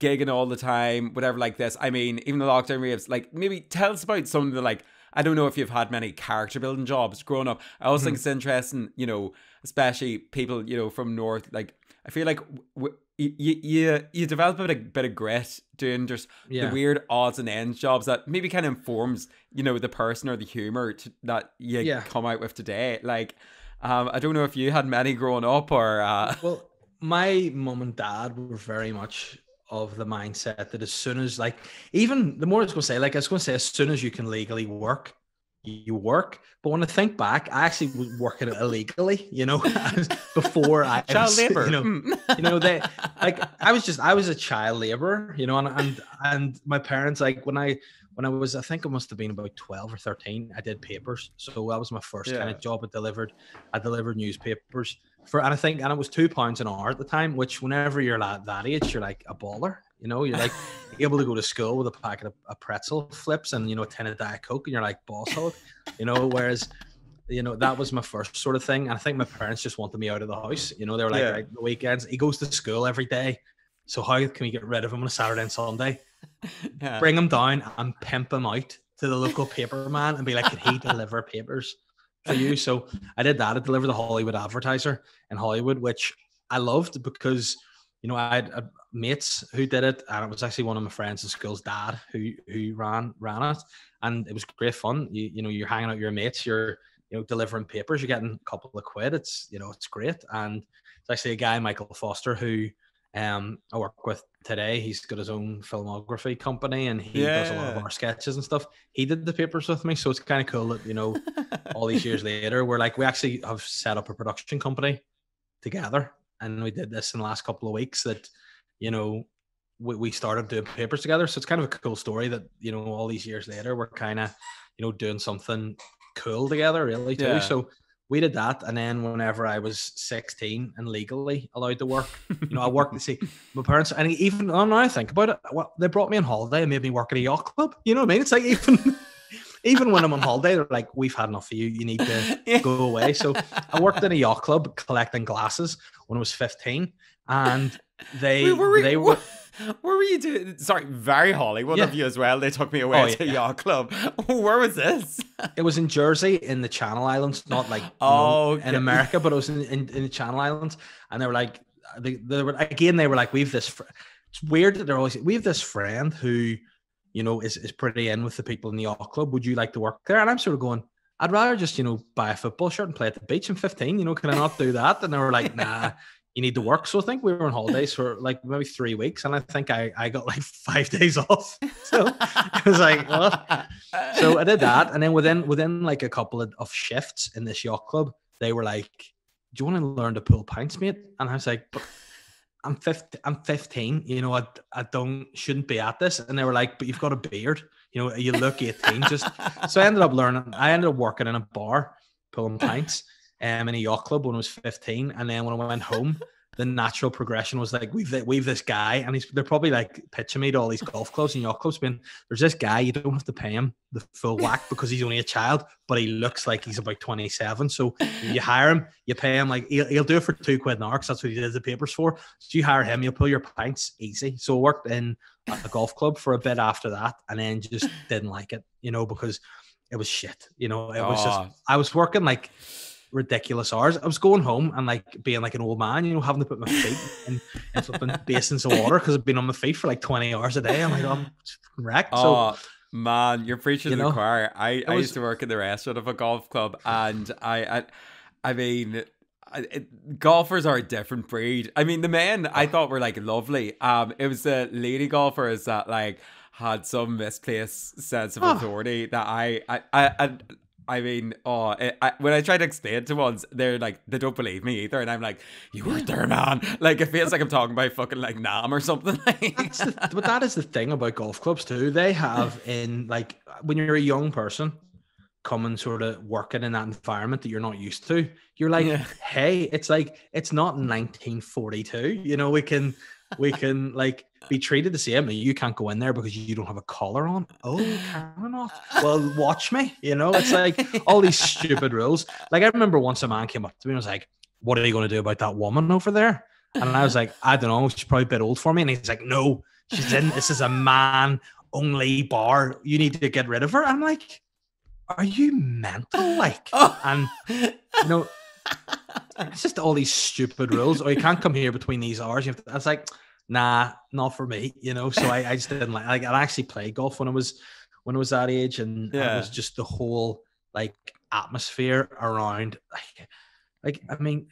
S2: gigging all the time, whatever like this, I mean, even the lockdown raves, like, maybe tell us about some of the, like, I don't know if you've had many character building jobs growing up. I also think it's interesting, you know, especially people, you know, from North, like, I feel like you develop a bit of grit doing just the weird odds and ends jobs that maybe kind of informs, you know, the person or the humor that you come out with today. Like, I don't know if you had many growing up, or
S1: well, my mum and dad were very much of the mindset that as soon as, like, even the more I was going to say, like, I was going to say, as soon as you can legally work, you work. But when I think back, I actually was working illegally, you know, before I
S2: child labor.
S1: You know, they, like, I was a child laborer, you know, and my parents, like, when I was, I think I must have been about 12 or 13, I did papers. So that was my first kind of job. I delivered newspapers and it was £2 an hour at the time, which whenever you're that age, you're like a baller. You know, you're like able to go to school with a packet of pretzel flips and, you know, a tin of Diet Coke, and you're like boss hog, you know. Whereas that was my first sort of thing. And I think my parents just wanted me out of the house. They were like, right, the weekends, he goes to school every day. So how can we get rid of him on a Saturday and Sunday? Bring him down and pimp him out to the local paper man and be like, can he deliver papers for you? So I did that. I delivered the Hollywood Advertiser in Hollywood, which I loved because, I had mates who did it. And it was actually one of my friends in school's dad who ran it. And it was great fun. You're hanging out with your mates, you're delivering papers, you're getting a couple of quid. It's great. And it's actually a guy, Michael Foster, who I work with today. He's got his own filmography company and he does a lot of our sketches and stuff. He did the papers with me. So it's kind of cool that, all these years later, we actually have set up a production company together. And we did this in the last couple of weeks that, we started doing papers together. So it's kind of a cool story that, all these years later, we're kind of, doing something cool together, really, too. Yeah. So we did that. And then whenever I was 16 and legally allowed to work, I worked to see my parents. And even now I think about it, they brought me on holiday and made me work at a yacht club. You know what I mean? It's like even when I'm on holiday, they're like, we've had enough of you. You need to go away. So I worked in a yacht club collecting glasses when I was 15. And
S2: where were you doing? Sorry, very Hollywood of you as well. They took me away to a yacht club. Where was this?
S1: It was in Jersey in the Channel Islands, not like in America, but it was in the Channel Islands. And they were like, they were like, we've this. It's weird that they're always, we have this friend who, is pretty in with the people in the yacht club. Would you like to work there? And I'm sort of going, I'd rather just, buy a football shirt and play at the beach. I'm 15, can I not do that? And they were like, nah. You need to work. So I think we were on holidays for like maybe 3 weeks. And I think I got like 5 days off. So I was like, what? So I did that. And then within like a couple of shifts in this yacht club, they were like, do you want to learn to pull pints, mate? And I was like, but I'm 15, I shouldn't be at this. And they were like, but you've got a beard, you look 18. So I ended up working in a bar, pulling pints. In a yacht club when I was 15, and then when I went home, the natural progression was like we've this guy, and they're probably like pitching me to all these golf clubs and yacht clubs, being there's this guy, you don't have to pay him the full whack because he's only a child, but he looks like he's about 27. So you hire him, you pay him like he'll do it for £2 an hour because that's what he did the papers for. So you hire him, you'll pull your pints easy. So I worked in a golf club for a bit after that, and then just didn't like it, because it was shit. It was just I was working like ridiculous hours. I was going home and like being like an old man, having to put my feet in flipping basins of water because I've been on my feet for like 20 hours a day. I'm like, I'm wrecked. So
S2: man, you're preaching to the choir. I used to work in the restaurant of a golf club, and I mean, golfers are a different breed. I mean, the men I thought were like lovely. It was the lady golfers that like had some misplaced sense of authority that I mean, when I try to explain to ones, they're like, they don't believe me either. And I'm like, you weren't there, man. Like, it feels like I'm talking about fucking like Nam or something.
S1: But that is the thing about golf clubs too. They have like, when you're a young person coming sort of working in that environment that you're not used to, you're like, hey, it's like, it's not 1942. We can like be treated the same. You can't go in there because you don't have a collar on. Oh, can I not? Well, watch me. It's like all these stupid rules. Like I remember once a man came up to me and was like, what are you going to do about that woman over there? And I was like, I don't know. She's probably a bit old for me. And he's like, no, she's in. This is a man only bar. You need to get rid of her. I'm like, are you mental? Like, and it's just all these stupid rules. Or you can't come here between these hours. I was like, nah, not for me. So I just didn't like. I actually played golf when I was that age, and it was just the whole like atmosphere around. Like I mean,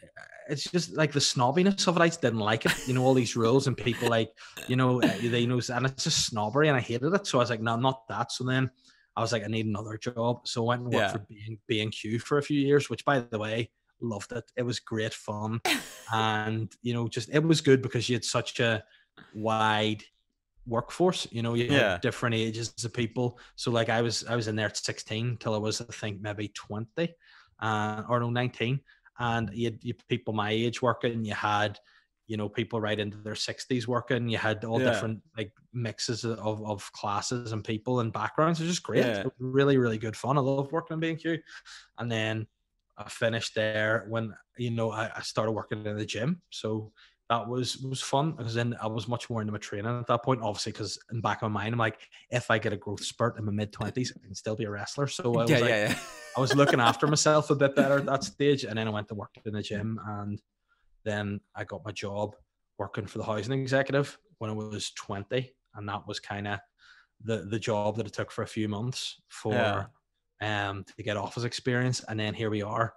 S1: it's just like the snobbiness of it. I just didn't like it. All these rules and people like they and it's just snobbery, and I hated it. So I was like, no, I'm not that. So then I was like, I need another job. So I went and worked for B&Q for a few years, which, by the way, loved it. It was great fun. And, just it was good because you had such a wide workforce. You had different ages of people. So like I was in there at 16 till I was, I think, maybe 20 or no, 19. And you had people my age working. You had people right into their 60s working. You had all different like mixes of classes and people and backgrounds. It was just great. It was really, really good fun. I love working in B&Q. And then I finished there when, you know, I started working in the gym. So that was fun, because then I was much more into my training at that point, obviously, because in the back of my mind, I'm like, if I get a growth spurt in my mid-20s, I can still be a wrestler. So I was I was looking after myself a bit better at that stage. And then I went to work in the gym, and then I got my job working for the housing executive when I was 20. And that was kind of the job that it took for a few months for to get office experience. And then here we are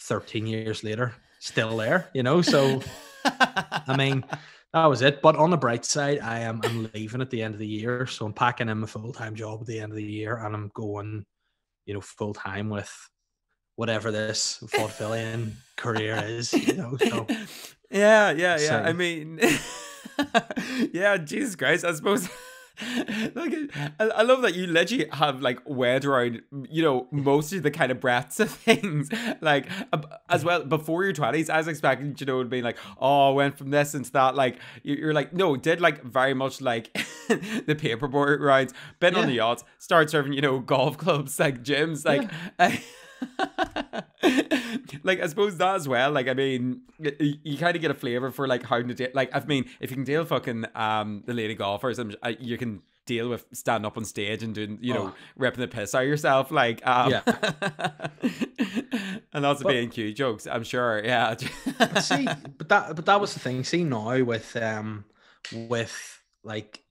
S1: 13 years later, still there, you know. So I mean, that was it. But on the bright side, I'm leaving at the end of the year. So I'm packing in my full-time job at the end of the year, and I'm going, you know, full-time with whatever this vaudevillian career is, you know. So
S2: yeah. I mean, yeah, Jesus Christ, I suppose. Like, I love that you literally have like wed around, you know, most of the kind of breadths of things. Like, as well, before your 20s, I was expecting, you know, it would be like, oh, I went from this into that. Like, you're like, no, did like very much like the paperboard rides, been on the yachts, start serving, you know, golf clubs, like gyms, like. Like, I suppose that as well, like, I mean, you kind of get a flavor for like how to deal. Like, I mean, if you can deal fucking the lady golfers, you can deal with standing up on stage and doing, you know, ripping the piss out of yourself, like and also being cute jokes, I'm sure.
S1: See, but that was the thing. See, now with like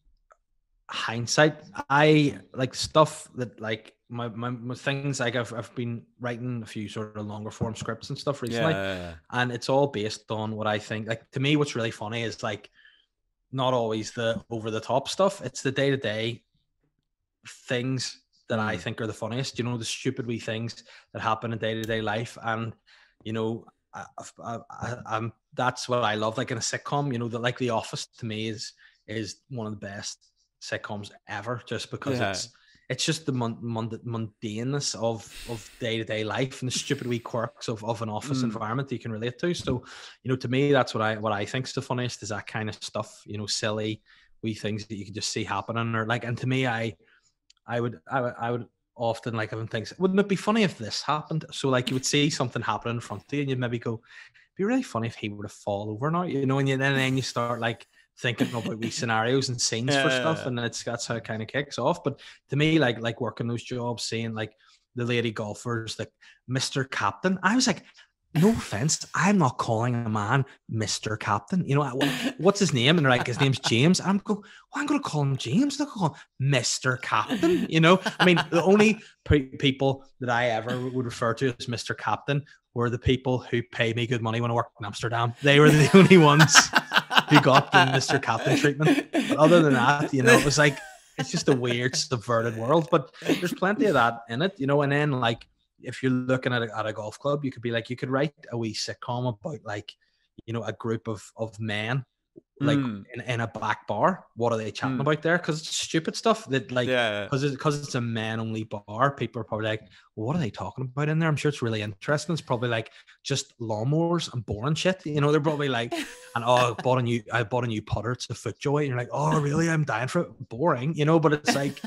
S1: hindsight, I like stuff that like my things, like I've been writing a few sort of longer form scripts and stuff recently, and it's all based on what I think. Like, to me, what's really funny is like not always the over the top stuff. It's the day to day things that I think are the funniest. You know, the stupid wee things that happen in day to day life, and you know, I'm that's what I love. Like in a sitcom, you know, that like The Office to me is one of the best sitcoms ever, just because it's just the mundaneness of day-to-day life and the stupid wee quirks of an office environment that you can relate to. So, you know, to me, that's what I think is the funniest, is that kind of stuff, you know, silly wee things that you can just see happening, or like, and to me, I would often, like, even think, wouldn't it be funny if this happened? So like, you would see something happen in front of you and you'd maybe go, it'd be really funny if he were to fall over now, you know, and then you start like thinking about wee scenarios and scenes for stuff, and that's how it kind of kicks off. But to me, like working those jobs, seeing like the lady golfers, like Mr. Captain, I was like, no offense, I'm not calling a man Mr. Captain. You know, what's his name? And they're like, his name's James. I'm going, well, I'm going to call him James. I'm going to call him Mr. Captain. You know, I mean, the only people that I ever would refer to as Mr. Captain were the people who pay me good money when I worked in Amsterdam. They were the only ones who got the Mr. Captain treatment. But other than that, you know, it was like, it's just a weird, subverted world. But there's plenty of that in it, you know. And then, like, if you're looking at a golf club, you could be like, you could write a wee sitcom about, like, you know, a group of men, like in a back bar. What are they chatting about there? Because it's stupid stuff that, like, because it's a men only bar, people are probably like, well, what are they talking about in there? I'm sure it's really interesting. It's probably like just lawnmowers and boring shit. You know, they're probably like, and I bought a new putter. It's a FootJoy. And you're like, oh really? I'm dying for it. Boring, you know. But it's like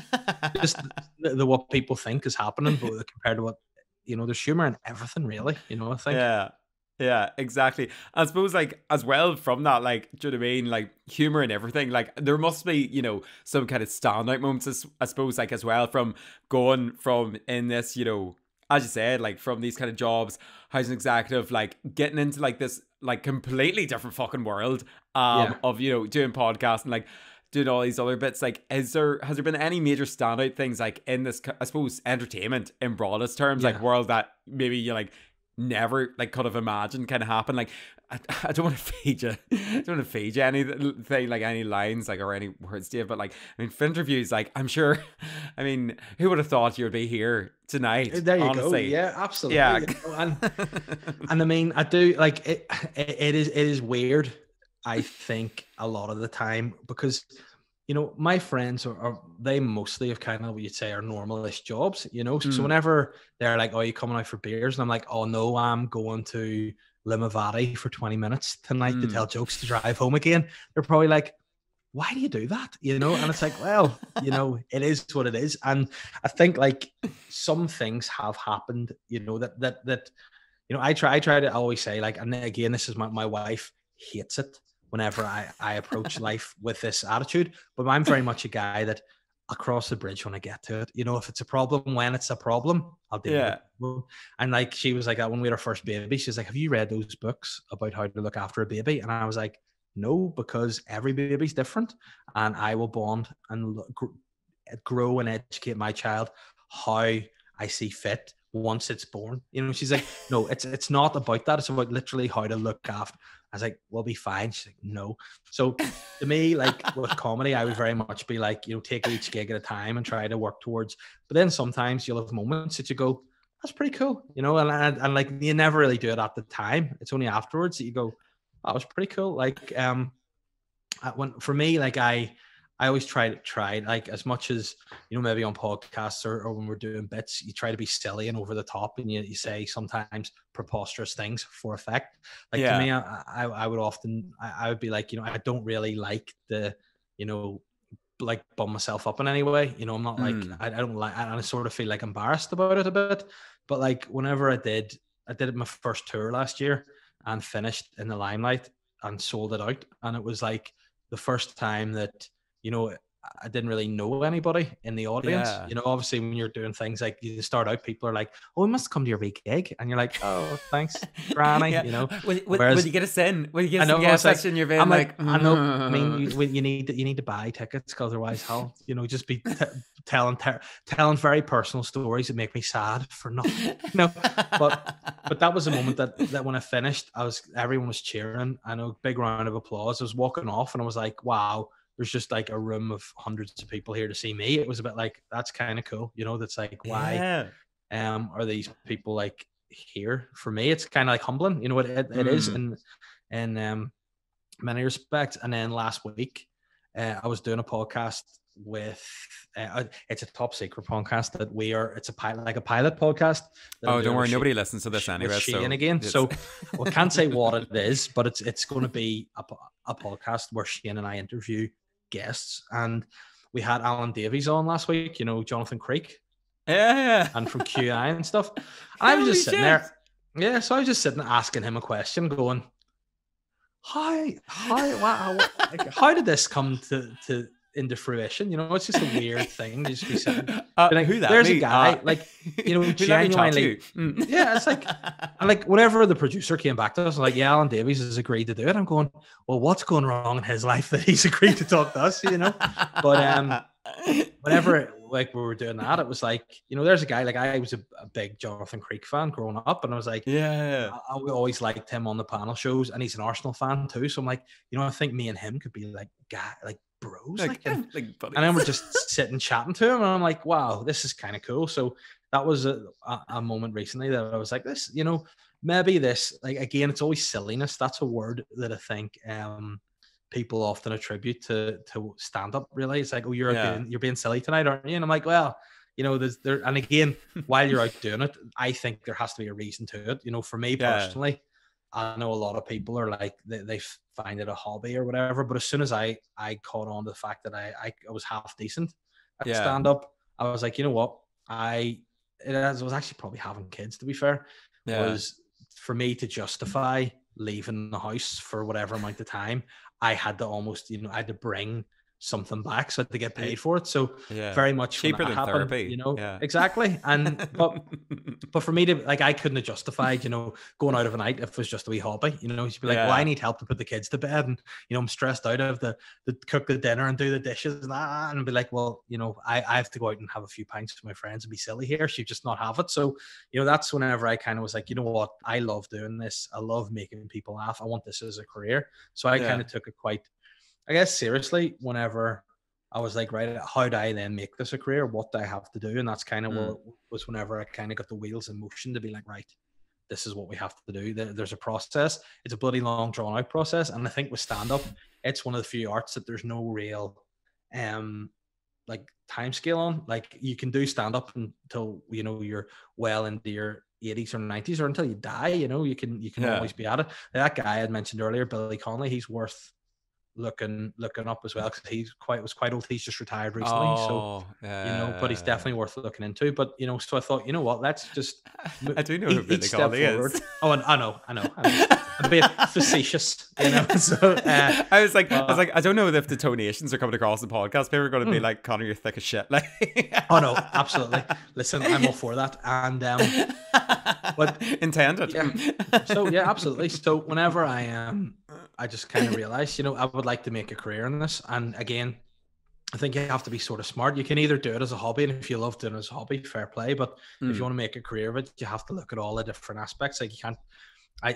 S1: just the what people think is happening, but compared to what, you know, there's humor in everything, really. You know, I think.
S2: Yeah, exactly. I suppose, like, as well from that, like, do you know what I mean? Like, humor and everything. Like, there must be, you know, some kind of standout moments, I suppose, like, as well, from going from in this, you know, as you said, like, from these kind of jobs, housing executive, like, getting into, like, this, like, completely different fucking world of, you know, doing podcasts and, like, doing all these other bits. Like, has there been any major standout things, like, in this, I suppose, entertainment in broadest terms, like, world that maybe you, like, never, like, could have imagined kind of happen? Like, I don't want to feed you anything, like, any lines, like, or any words to you, but, like, I mean, Finnterviews, like, I'm sure, I mean, who would have thought you would be here tonight?
S1: There you
S2: honestly.
S1: go. Yeah, absolutely.
S2: Yeah.
S1: You know, and I mean, I do, like, it is weird, I think, a lot of the time, because, you know, my friends they mostly have kind of what you'd say are normalish jobs, you know. So whenever they're like, oh, you coming out for beers? And I'm like, oh no, I'm going to Limavady for 20 minutes tonight to tell jokes to drive home again. They're probably like, why do you do that? You know? And it's like, well, you know, it is what it is. And I think, like, some things have happened, you know, that I try to always say, like, and again, this is my wife hates it whenever I approach life with this attitude, but I'm very much a guy that I'll cross the bridge when I get to it. If it's a problem, when it's a problem, I'll deal with it. And like, she was like that when we had our first baby. She's like, have you read those books about how to look after a baby? And I was like, no, because every baby's different, and I will bond and grow and educate my child how I see fit once it's born. She's like, no, it's not about that. It's about literally how to look after. I was like, we'll be fine. She's like, no. So to me, like with comedy, I would very much be like, take each gig at a time and try to work towards. But then sometimes you'll have moments that you go, that's pretty cool, and like you never really do it at the time. It's only afterwards that you go, that was pretty cool. Like for me, like I always try like, as much as maybe on podcasts or when we're doing bits, you try to be silly and over the top, and you say sometimes preposterous things for effect. Like to me, I would often I would be like, I don't really like the like bum myself up in any way. I'm not like I don't like, I sort of feel like embarrassed about it a bit. But like whenever I did my first tour last year and finished in the Limelight and sold it out, and it was like the first time that I didn't really know anybody in the audience. Obviously when you're doing things like you start out, people are like, oh, we must come to your big gig, and you're like, oh, thanks, Granny.
S2: When you get us in, when you get some gas like, in your van, like
S1: I know. I mean, you need to buy tickets, because otherwise, hell, just be telling very personal stories that make me sad for nothing. But that was a moment that when I finished, everyone was cheering. I know, big round of applause. I was walking off, and I was like, wow. There's just like a room of hundreds of people here to see me. It was a bit like, that's kind of cool. That's like, why are these people like here for me? It's kind of like humbling, it is in many respects. And then last week, I was doing a podcast with, it's a top secret podcast that it's a pilot podcast.
S2: Oh, don't worry. Nobody listens to this anyway.
S1: So I can't say what it is, but it's going to be a podcast where Shane and I interview guests, and we had Alan Davies on last week, Jonathan Creek, and from QI and stuff. And I was just sitting there, so I was just sitting asking him a question, going, how did this come to into fruition? It's just a weird thing to just be sitting. Like, there's a guy, like, genuinely. Yeah, it's like, and like, whenever the producer came back to us, like, yeah, Alan Davies has agreed to do it. I'm going, well, what's going wrong in his life that he's agreed to talk to us? But whenever like we were doing that, it was like, there's a guy, like, I was a big Jonathan Creek fan growing up, and I was like, I always liked him on the panel shows, and he's an Arsenal fan too. So I'm like, I think me and him could be like bros, and then we're just sitting chatting to him, and I'm like, wow, this is kind of cool. So that was a moment recently that I was like, this, maybe this, like, again, it's always silliness. That's a word that I think people often attribute to stand up. Really, it's like, oh, you're being silly tonight, aren't you? And I'm like, well, there's there, and again, while you're out doing it, I think there has to be a reason to it. For me personally, I know a lot of people are like, they find it a hobby or whatever. But as soon as I caught on to the fact that I was half decent at stand up, I was like, you know what? I was actually probably having kids, to be fair, was for me to justify leaving the house for whatever amount of time. I had to almost, I had to bring something back, so I had to get paid for it. So very much
S2: cheaper than
S1: happened,
S2: therapy.
S1: Exactly. And but for me to, like, I couldn't have justified, going out of a night if it was just a wee hobby. You'd be like, well, I need help to put the kids to bed, and I'm stressed out of the cook the dinner and do the dishes and that, and be like, well, I have to go out and have a few pints with my friends and be silly here. She'd just not have it. So that's whenever I kind of was like, you know what, I love doing this. I love making people laugh. I want this as a career. So I kind of took it quite, I guess, seriously, whenever I was like, right, how do I then make this a career? What do I have to do? And that's kind of what was whenever I kind of got the wheels in motion to be like, right, this is what we have to do. There's a process. It's a bloody long, drawn out process. And I think with stand-up, it's one of the few arts that there's no real like time scale on. Like, you can do stand-up until, you're well into your 80s or 90s, or until you die. You can always be at it. That guy I had mentioned earlier, Billy Connolly, he's worth looking up as well, because was quite old. He's just retired recently,
S2: Oh,
S1: but he's definitely worth looking into. But so I thought, you know what, let's just
S2: I do know who Billy
S1: each step
S2: Connolly
S1: forward.
S2: is.
S1: Oh, and I know. I'm being facetious, So
S2: I was like, I don't know if the tonations are coming across the podcast. People are going to be like, Connor, you're thick as shit. Like,
S1: oh no, absolutely. Listen, I'm all for that, and but
S2: intended.
S1: Yeah. So yeah, absolutely. So whenever I just kind of realized, I would like to make a career in this. And again, I think you have to be sort of smart. You can either do it as a hobby, and if you love doing it as a hobby, fair play. But if you want to make a career of it, you have to look at all the different aspects. Like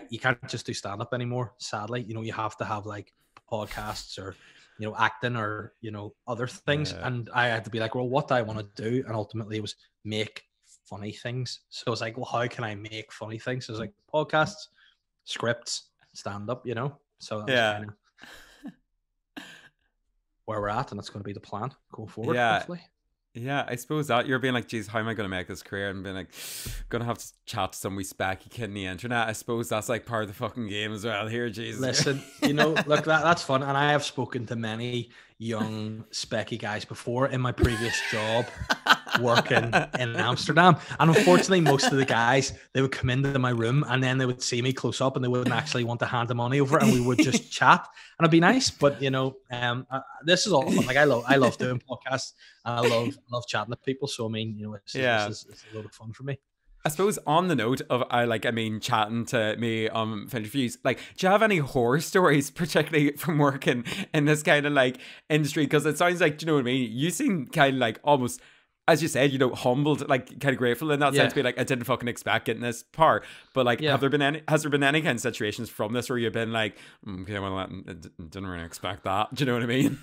S1: you can't just do stand-up anymore, sadly. You have to have like podcasts or acting or other things. And I had to be like, well, what do I want to do? And ultimately it was make funny things. So I was like, well, how can I make funny things? So it was like podcasts, scripts, stand-up, So that was kind of where we're at, and that's going to be the plan going forward, hopefully.
S2: Yeah, I suppose that you're being like, geez, how am I going to make this career? And being like, gonna have to chat to some wee specky kid in the internet. I suppose that's like part of the fucking game as well here, Jesus.
S1: Listen, look, that's fun. And I have spoken to many young specky guys before in my previous job working in Amsterdam. And unfortunately, most of the guys, they would come into my room and then they would see me close up and they wouldn't actually want to hand the money over, and we would just chat and it'd be nice. But this is all fun. Like I love doing podcasts, and I love chatting to people. So I mean, it's a lot of fun for me.
S2: I suppose on the note of chatting to me on Finnterviews, like, do you have any horror stories, particularly from working in this kind of like industry? Because it sounds like, do you know what I mean? You seem kind of like almost, as you said, humbled, like kind of grateful in that sense, be like, I didn't fucking expect getting this part. But like, has there been any kind of situations from this where you've been like, okay, well, I didn't really expect that. Do you know what I mean?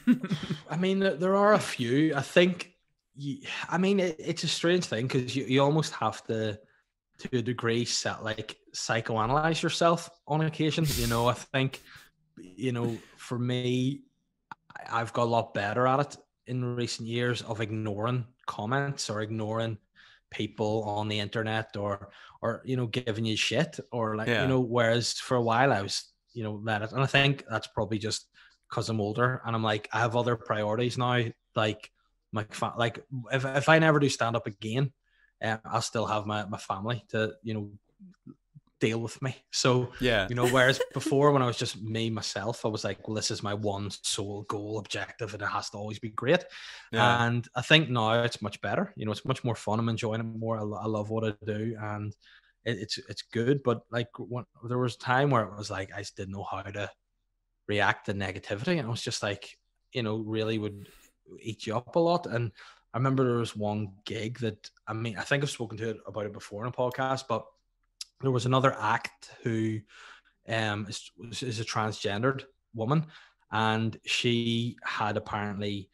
S1: I mean, there are a few. I think, it's a strange thing because you almost have to a degree psychoanalyze yourself on occasion. I think, for me, I've got a lot better at it in recent years of ignoring comments or ignoring people on the internet or giving you shit or whereas for a while I was let it, and I think that's probably just because I'm older and I'm like, I have other priorities now, like if I never do stand up again, I'll still have my family to deal with me. So whereas before, when I was just myself, I was like, well, this is my one sole goal objective and it has to always be great. And I think now it's much better. It's much more fun. I'm enjoying it more. I love what I do, and it's good. But like there was a time where it was like I just didn't know how to react to negativity, and I was just like, really would eat you up a lot. And I remember there was one gig that, I think I've spoken about it before in a podcast, but there was another act who is a transgendered woman, and she had apparently,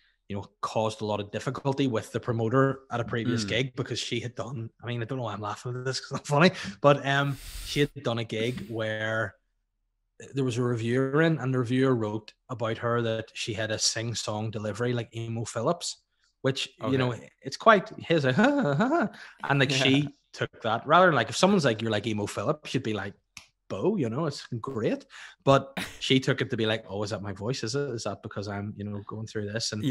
S1: caused a lot of difficulty with the promoter at a previous gig because she had done, I don't know why I'm laughing at this because it's funny, but she had done a gig where there was a reviewer in, and the reviewer wrote about her that she had a sing-song delivery like Emo Phillips, which, it's quite his, and like she took that rather than like if someone's like, you're like Emo Phillips, she'd be like, Bo, it's great. But she took it to be like, oh, is that my voice? Is that because I'm, going through this? And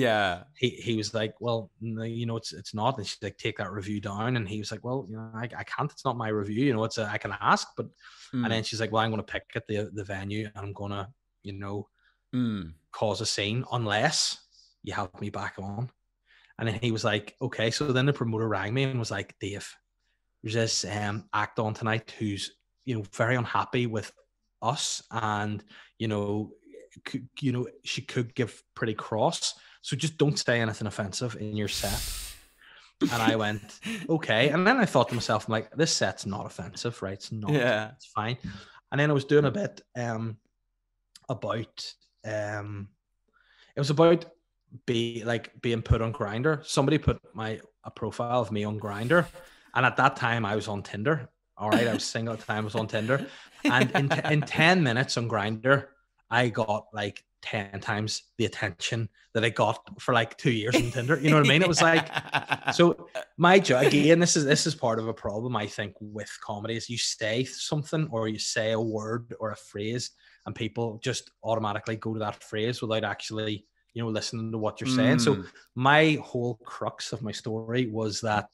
S1: he was like, well, no, it's not. And she's like, take that review down. And he was like, well, I can't, it's not my review. I can ask, but, and then she's like, well, I'm going to pick at the venue and I'm going to, cause a scene unless you have me back on. And then he was like, okay. So then the promoter rang me and was like, Dave, there's this act on tonight who's, very unhappy with us, and, she could give pretty cross. So just don't say anything offensive in your set. And I went, okay. And then I thought to myself, I'm like, this set's not offensive, right? It's not. Yeah. It's fine. And then I was doing a bit about, it was about being put on Grindr. Somebody put a profile of me on Grindr, and at that time I was on Tinder. All right, I was single at the time. I was on Tinder, and in 10 minutes on Grindr, I got like 10 times the attention that I got for like 2 years on Tinder. You know what I mean? It was like, so my job, again, this is part of a problem, I think, with comedy, is you say something or you say a word or a phrase and people just automatically go to that phrase without actually, you know, listening to what you're saying. So my whole crux of my story was that,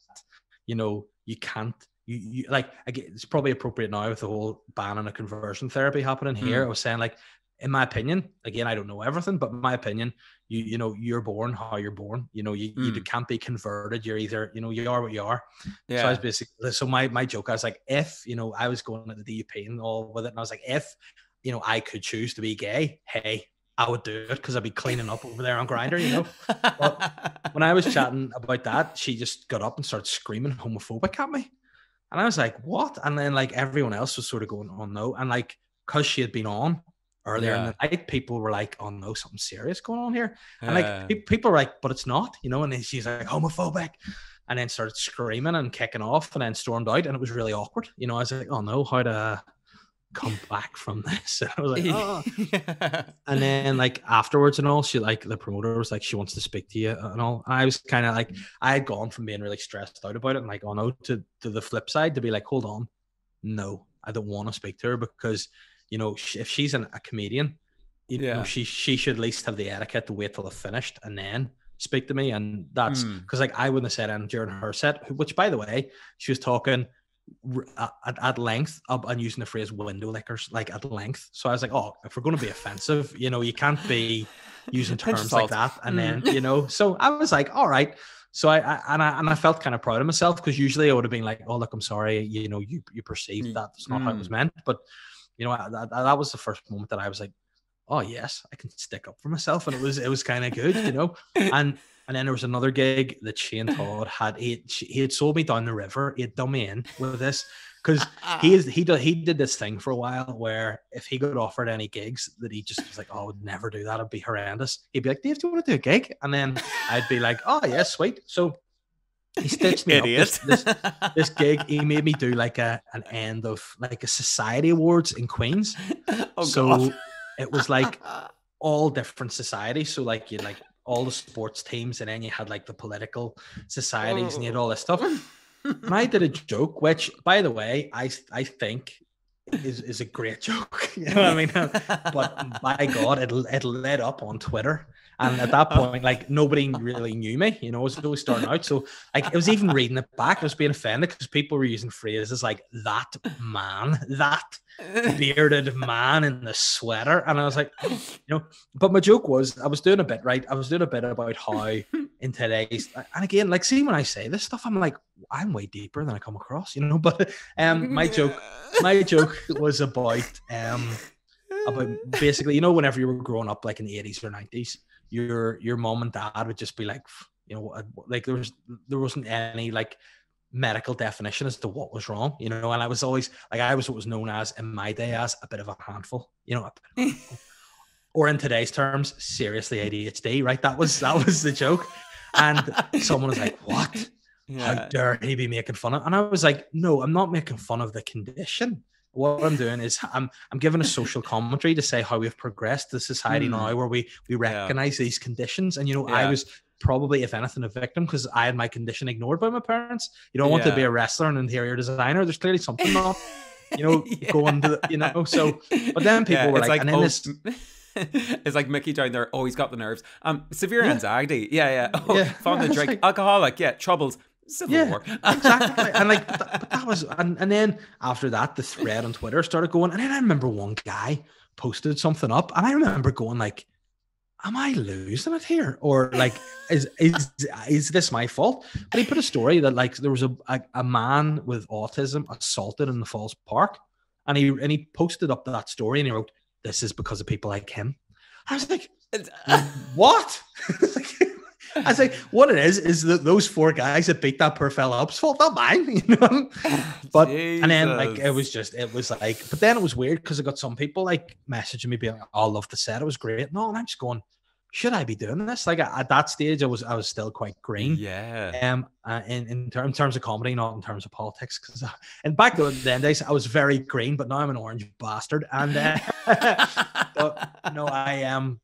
S1: you know, you can't, you like, again, it's probably appropriate now with the whole ban on a conversion therapy happening here. I was saying, like, in my opinion, again, I don't know everything, but in my opinion, you know, you're born how you're born. You know, you can't be converted. You're either, you know, you are what you are. Yeah. So I was basically, so my joke, I was like, if, you know, I was going at the DUP and all with it, and I was like, if, you know, I could choose to be gay, hey, I would do it because I'd be cleaning up over there on Grindr, you know. But when I was chatting about that, she just got up and started screaming homophobic at me. And I was like, what? And then like everyone else was sort of going, oh no. And like, because she had been on earlier in the night, people were like, oh no, something serious going on here. And like people were like, but it's not, you know. And then she's like, homophobic. And then started screaming and kicking off and then stormed out. And it was really awkward. You know, I was like, oh no, how to come back from this? And I was like, oh. And then like afterwards and all, she, like, the promoter was like, she wants to speak to you and all. And I was kind of like, I had gone from being really stressed out about it and like, oh no, to the flip side, to be like, hold on, no, I don't want to speak to her, because, you know, if she's a comedian, you know, she should at least have the etiquette to wait till I've finished and then speak to me. And that's because like I wouldn't have said anything during her set, which, by the way, she was talking at length and using the phrase window lickers, like, at length. So I was like, oh, if we're going to be offensive, you know, you can't be using terms like that. And then, you know, so I was like, all right. So I felt kind of proud of myself, because usually I would have been like, oh, look, I'm sorry, you know, you perceived that's not how it was meant. But, you know, that was the first moment that I was like, oh yes, I can stick up for myself. And it was kind of good, you know. And then there was another gig that Shane Todd he had sold me down the river. He had done me in with this, because he did this thing for a while where if he got offered any gigs that he just was like, oh, I would never do that, it'd be horrendous. He'd be like, Dave, do you want to do a gig? And then I'd be like, oh yeah, sweet. So he stitched me up this gig. He made me do like an end of like a society awards in Queens. Oh, so God. It was like all different societies. So like you like all the sports teams, and then you had like the political societies, and you had all this stuff. And I did a joke, which, by the way, I think is a great joke. You know what I mean? But by God, it led up on Twitter. And at that point, like, nobody really knew me, you know, it was always starting out. So like, it was even reading it back, I was being offended because people were using phrases like that man, that bearded man in the sweater. And I was like, you know, but my joke was, I was doing a bit, right? I was doing a bit about how in today's, and again, like, see, when I say this stuff, I'm like, I'm way deeper than I come across, you know. But my joke was about basically, you know, whenever you were growing up, like in the 80s or 90s, your mom and dad would just be like, you know, like there wasn't any like medical definition as to what was wrong, you know. And I was always like, I was what was known as in my day as a bit of a handful, you know, or in today's terms, seriously ADHD, right? That was the joke. And someone was like, what? Yeah. How dare he be making fun of? And I was like, no, I'm not making fun of the condition. What I'm doing is I'm giving a social commentary to say how we've progressed the society now, where we recognize these conditions. And, you know, I was probably, if anything, a victim, because I had my condition ignored by my parents. You don't want to be a wrestler and interior designer. There's clearly something not, you know, going to, you know. So, but then people were like, and then this.
S2: It's like Mickey down there. Oh, he's got the nerves. Severe anxiety. Oh, fond to drink. Like, alcoholic. Troubles. Civil War.
S1: Exactly. And like, but that was, and then after that, the thread on Twitter started going. And then I remember one guy posted something up, and I remember going like, am I losing it here? Or like, is this my fault? But he put a story that like there was a man with autism assaulted in the Falls Park, and he posted up that story, and he wrote, this is because of people like him. I was like, what? I was like, what it is that those four guys that beat that poor fella up's fault, not mine, you know. But Jesus. And then like it was like, but then it was weird because I got some people like messaging me being like, oh, I love the set, it was great. No, and I'm just going, should I be doing this? Like at that stage, I was still quite green. Yeah. In terms of comedy, not in terms of politics. Because and back then days, I was very green, but now I'm an orange bastard. And but no, I am.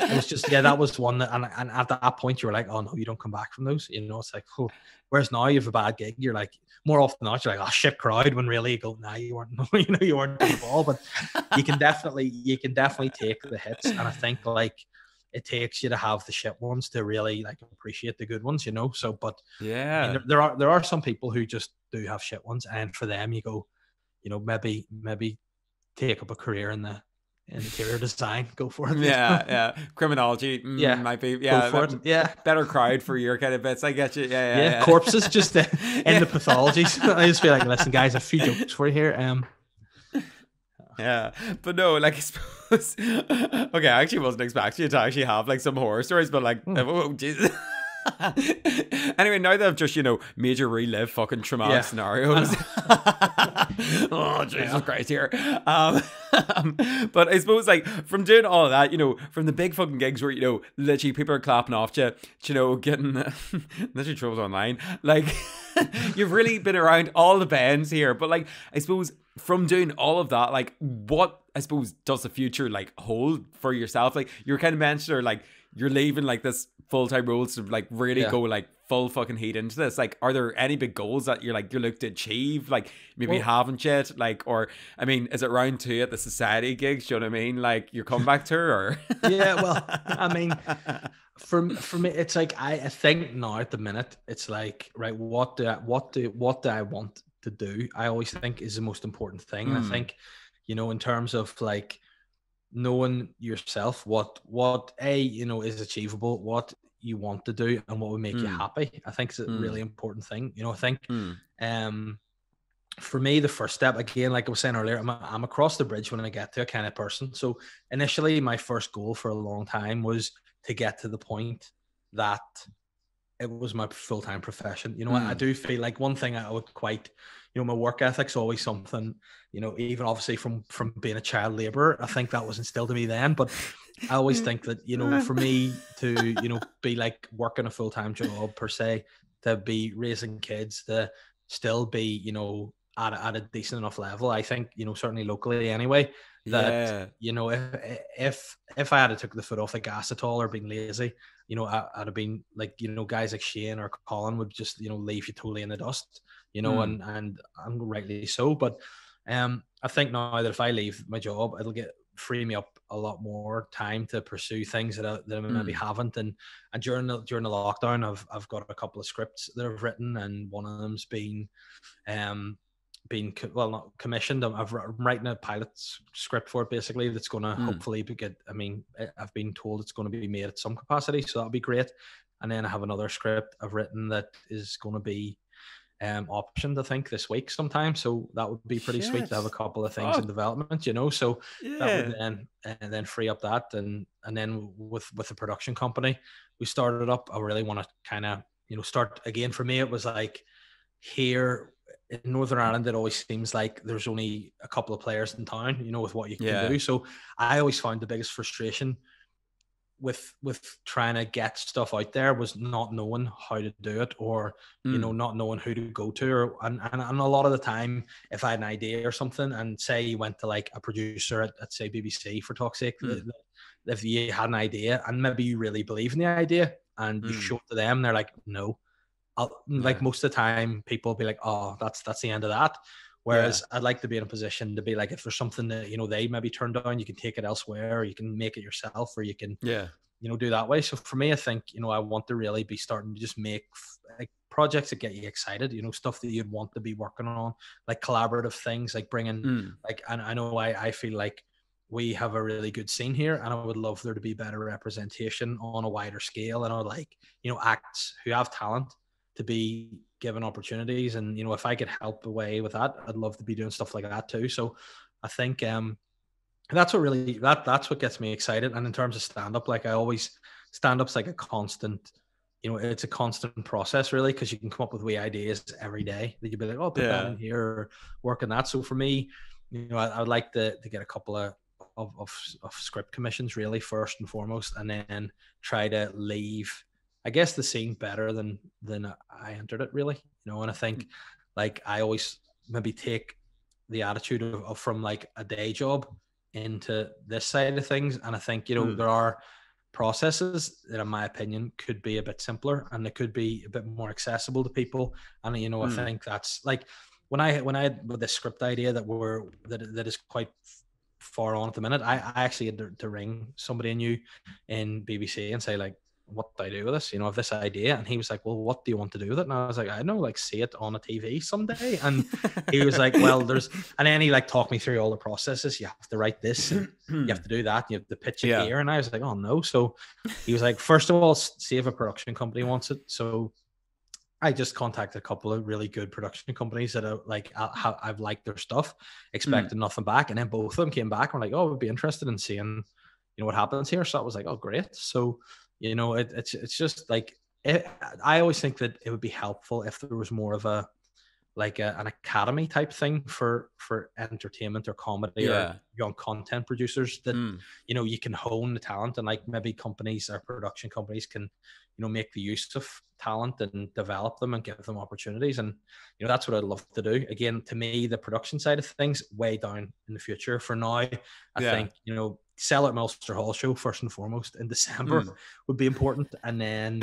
S1: it was just, yeah, that was one that, and at that point you were like, oh no, you don't come back from those, you know. It's like, oh. Whereas now you have a bad gig, you're like, more often than not, you're like, oh shit, crowd, when really you go, nah, you weren't, you know, you weren't on the ball. But you can definitely take the hits, and I think like it takes you to have the shit ones to really like appreciate the good ones, you know. So, but I mean, there are some people who just do have shit ones, and for them you go, you know, maybe take up a career in the interior design, go for it.
S2: Yeah. Criminology, might be,
S1: go for it. Yeah,
S2: better crowd for your kind of bits. I get you. Yeah.
S1: Corpses just in the pathologies. I just feel like, listen, guys, a few jokes for you here.
S2: Yeah, but no, like, I suppose, okay, I actually wasn't expecting you to actually have like some horror stories, but like, oh Jesus. Anyway, now that I've just, you know, made you relive fucking traumatic scenarios. Oh, Jesus Christ here. But I suppose, like, from doing all of that, you know, from the big fucking gigs where, you know, literally people are clapping off you know, getting literally troubles online, like, you've really been around all the bands here. But like, I suppose from doing all of that, like, what, I suppose, does the future like hold for yourself? Like, you're kind of mentioned, or like, you're leaving like this full-time role to like really go like full fucking heat into this. Like, are there any big goals that you're looking to achieve? Like, maybe you haven't yet, like, or I mean, is it round 2 at the society gigs? Do you know what I mean? Like, your comeback tour, or
S1: yeah, well, I mean, for me, it's like, I think now at the minute, it's like, right, what do I want to do? I always think is the most important thing. And I think, you know, in terms of like knowing yourself, what you know, is achievable, what you want to do, and what would make you happy, I think is a really important thing. You know, I think for me, the first step, again, like I was saying earlier, I'm across the bridge when I get to a kind of person. So initially my first goal for a long time was to get to the point that it was my full-time profession. You know, I do feel like one thing I would quite, you know, my work ethic's always something, you know, even obviously from being a child laborer, I think that was instilled in me then. But I always think that, you know, for me to, you know, be like working a full-time job per se, to be raising kids, to still be, you know, at a decent enough level, I think, you know, certainly locally anyway, that, you know, if I had took the foot off the gas at all or been lazy, you know, I'd have been like, you know, guys like Shane or Colin would just, you know, leave you totally in the dust, you know, and rightly so. But I think now that if I leave my job, it'll free me up a lot more time to pursue things that I maybe haven't. And during the lockdown, I've got a couple of scripts that I've written, and one of them's been not commissioned. I'm writing a pilot script for it, basically, that's going to hopefully I mean, I've been told it's going to be made at some capacity, so that'll be great. And then I have another script I've written that is going to be optioned, I think, this week sometime. So that would be pretty sweet to have a couple of things in development, you know. So that would then free up that, and then with the production company we started up, I really want to kind of, you know, start again. For me, it was like, here in Northern Ireland, it always seems like there's only a couple of players in town, you know, with what you can do. So I always found the biggest frustration with trying to get stuff out there was not knowing how to do it, or you know, not knowing who to go to, or and a lot of the time, if I had an idea or something, and say you went to like a producer at say BBC, for talk's sake, if you had an idea and maybe you really believe in the idea and you show it to them, they're like, no. Like most of the time people will be like, oh, that's the end of that. Whereas I'd like to be in a position to be like, if there's something that, you know, they maybe turn down, you can take it elsewhere, or you can make it yourself, or you can, you know, do that way. So for me, I think, you know, I want to really be starting to just make like projects that get you excited, you know, stuff that you'd want to be working on, like collaborative things, like bringing like, and I know I feel like we have a really good scene here, and I would love there to be better representation on a wider scale, and I would like, you know, acts who have talent to be given opportunities. And, you know, if I could help away with that, I'd love to be doing stuff like that too. So I think that's what really, that's what gets me excited. And in terms of stand-up, like I always, stand-up's like a constant, you know, it's a constant process really, because you can come up with wee ideas every day that you'd be like, oh, put that in here, or work on that. So for me, you know, I would like to get a couple of script commissions really, first and foremost, and then try to leave, I guess, the scene better than I entered it, really, you know. And I think like I always maybe take the attitude of from like a day job into this side of things, and I think, you know, there are processes that, in my opinion, could be a bit simpler and they could be a bit more accessible to people. And I think that's like when I had with this script idea that is quite far on at the minute. I actually had to ring somebody I knew in BBC and say, like, what do I do with this? I have this idea. And he was like, well, what do you want to do with it? And I was like, I don't know, like, see it on a TV someday. And he was like, well, and then he like talked me through all the processes. You have to write this and you have to do that. And you have to pitch it here. And I was like, oh no. So he was like, first of all, see if a production company wants it. So I just contacted a couple of really good production companies that are like, I've liked their stuff, expected nothing back. And then both of them came back and were like, oh, we'd be interested in seeing, what happens here. So I was like, oh, great. So, it's just like, I always think that it would be helpful if there was more of an academy type thing for entertainment or comedy or young content producers that, you can hone the talent, and like maybe companies or production companies can, make the use of talent and develop them and give them opportunities. And, that's what I'd love to do. Again, to me, the production side of things way down in the future. For now, I think, sell at Ulster Hall show first and foremost in December would be important. And then,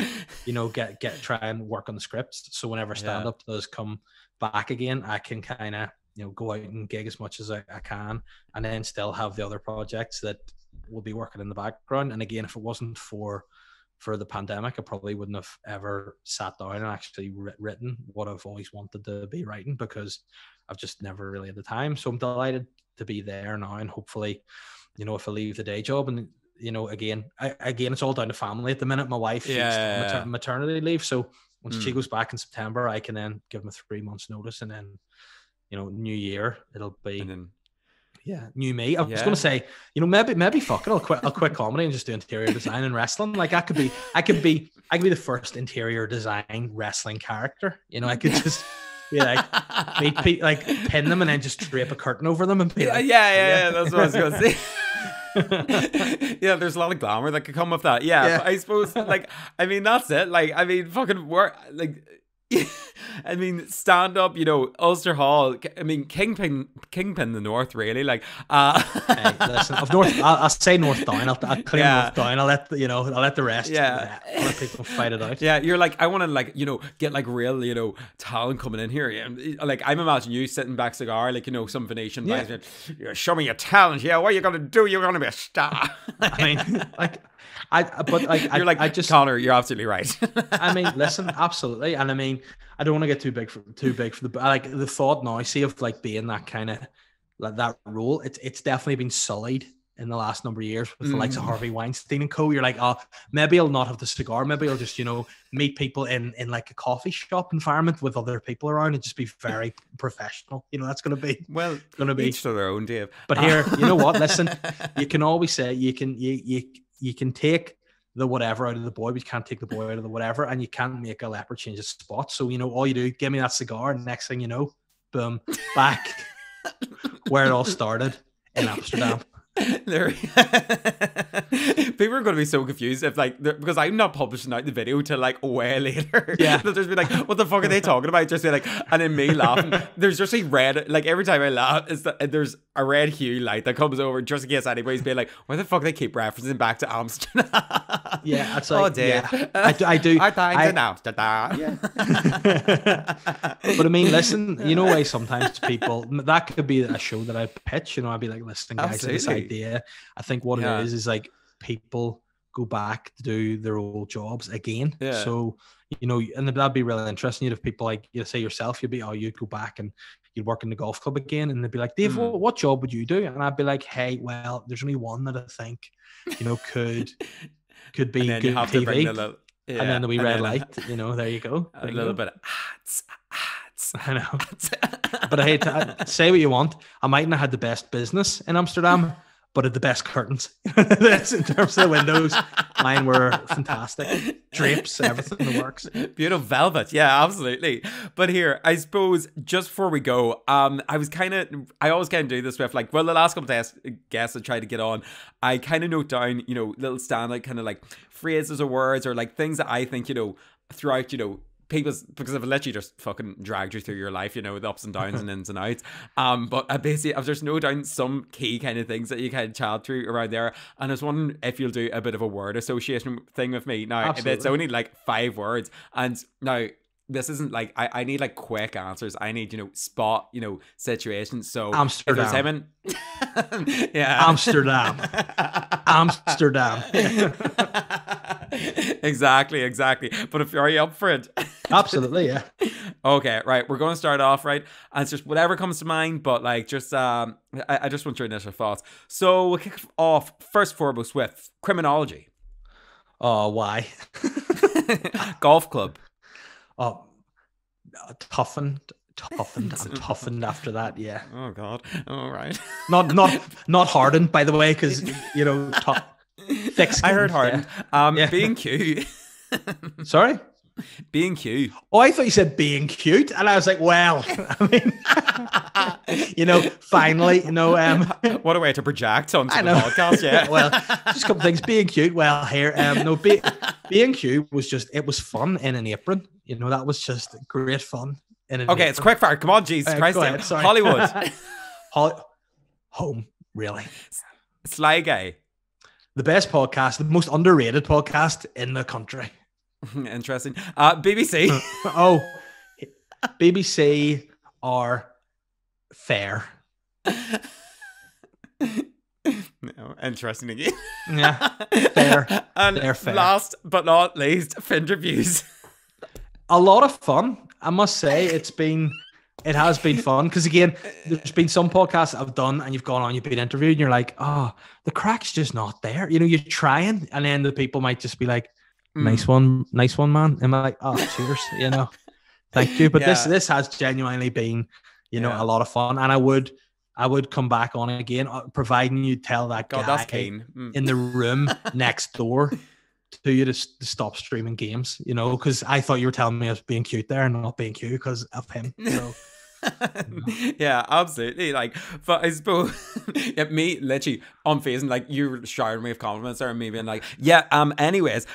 S1: try and work on the scripts. So whenever stand-up does come back again, I can kind of, go out and gig as much as I can, and then still have the other projects that will be working in the background. And again, if it wasn't for the pandemic, I probably wouldn't have ever sat down and actually written what I've always wanted to be writing, because I've just never really had the time. So I'm delighted to be there now, and hopefully, if I leave the day job, and again, it's all down to family at the minute. My wife, she's on maternity leave, so once she goes back in September, I can then give them a 3 months notice, and then new year it'll be new me. I was going to say, maybe fuck it, I'll quit comedy and just do interior design and wrestling. Like I could be the first interior design wrestling character. I could just be like, meet people, like pin them and then just drape a curtain over them and be like,
S2: that's what I was going to say. There's a lot of glamour that could come with that. I suppose, like, I mean, that's it. Like, I mean, fucking work, like, I mean, stand up, Ulster Hall. I mean, Kingpin the North, really. Like,
S1: hey, listen, of North, I'll say North Down. I'll claim North Down. I'll let the rest. I'll let people fight it out.
S2: Yeah, you're like, I want to, like, get like real, talent coming in here. Yeah, like, I'm imagining you sitting back cigar, like, some Venetian guys. Show me your talent. Yeah, what are you gonna do? You're gonna be a star.
S1: I mean, like.
S2: Connor, you're absolutely right.
S1: I mean, listen, absolutely. And I mean, I don't want to get too big for the, like, the thought now, see, of like being that kind of, like, that role. It's definitely been sullied in the last number of years with the likes of Harvey Weinstein and co. You're like, oh, maybe I'll not have the cigar. Maybe I'll just, meet people in like a coffee shop environment with other people around and just be very professional. That's going to be,
S2: each to their own, Dave.
S1: But here, you know what? Listen, you can always say you can take the whatever out of the boy, but you can't take the boy out of the whatever, and you can't make a leopard change its spot. So, all you do, give me that cigar, and next thing you know, boom, back where it all started in Amsterdam.
S2: People are going to be so confused if, like, because I'm not publishing out the video till like way later.
S1: Yeah,
S2: they'll just be like, "What the fuck are they talking about?" Just be like, and then me laughing. There's just a red, like, every time I laugh, there's a red hue light that comes over just in case anybody's being like, "Why the fuck they keep referencing back to Amsterdam?"
S1: Yeah, that's like,
S2: Dave.
S1: I do.
S2: I think in Amsterdam.
S1: Yeah. But I mean, listen, why sometimes people, that could be a show that I pitch. I'd be like, listen, guys, this idea. I think what it is like people go back to do their old jobs again. Yeah. So, and that'd be really interesting. You'd have people like, say yourself, you'd go back and you'd work in the golf club again, and they'd be like, Dave, what job would you do? And I'd be like, hey, well, there's only one that I think, could be good TV. And then the wee red light, there you go.
S2: A little bit of ads.
S1: I know. But I hate to say what you want. I mightn't have had the best business in Amsterdam, but had the best curtains. That's in terms of the windows. Mine were fantastic. Drapes, everything in the works.
S2: Beautiful velvet. Yeah, absolutely. But here, I suppose, just before we go, I always kind of do this with, like, well, the last couple of guests I tried to get on, I kind of note down, little standout kind of like phrases or words or like things that I think, throughout, because I've literally just fucking dragged you through your life, you know, the ups and downs and ins and outs. But basically, there's no doubt some key kind of things that you kind of chat through around there. And I was wondering if you'll do a bit of a word association thing with me. Now, it's only like 5 words. And now, this isn't like, I need like quick answers. I need, you know, spot, you know, situations. So
S1: Amsterdam.
S2: Yeah.
S1: Amsterdam. Amsterdam.
S2: Exactly. But if are you up for it?
S1: Absolutely, yeah.
S2: Okay, right. We're going to start off, right? And it's just whatever comes to mind, but like just I just want your initial thoughts. So we'll kick off first and foremost with criminology.
S1: Oh, why?
S2: Golf club.
S1: Oh, toughened after that, yeah.
S2: Oh God. All right.
S1: Not hardened, by the way, because you know, thick skin.
S2: I heard hardened.
S1: Yeah.
S2: Being cute.
S1: Sorry?
S2: Being cute.
S1: Oh, I thought you said being cute, and I was like, well, I mean, you know, finally, you know,
S2: what a way to project onto the podcast, yeah.
S1: Well, just a couple of things. Being cute, well, here, being cute was just, it was fun in an apron. You know, that was just great fun. In an apron.
S2: It's quick fire. Come on, Jesus Christ.
S1: Ahead,
S2: Hollywood.
S1: Home, really.
S2: Sly Guy.
S1: The best podcast, the most underrated podcast in the country.
S2: Interesting. BBC.
S1: BBC are fair.
S2: No, interesting again.
S1: Yeah, fair.
S2: And
S1: they're fair.
S2: Last but not least, Finnterviews.
S1: A lot of fun, I must say. It has been fun because, again, there's been some podcasts I've done and you've gone on, you've been interviewed and you're like, oh, the crack's just not there. You know, you're trying and then the people might just be like, nice one, man. And I'm like, oh, cheers, you know, thank you. But this has genuinely been, you know, a lot of fun. And I would come back on again, providing you tell that guy in the room next door to you to stop streaming games, you know, because I thought you were telling me I was being cute there and not being cute because of him. So.
S2: Yeah, absolutely. Like, but I suppose me literally on face and like you were showering me with compliments there and me being like, anyways.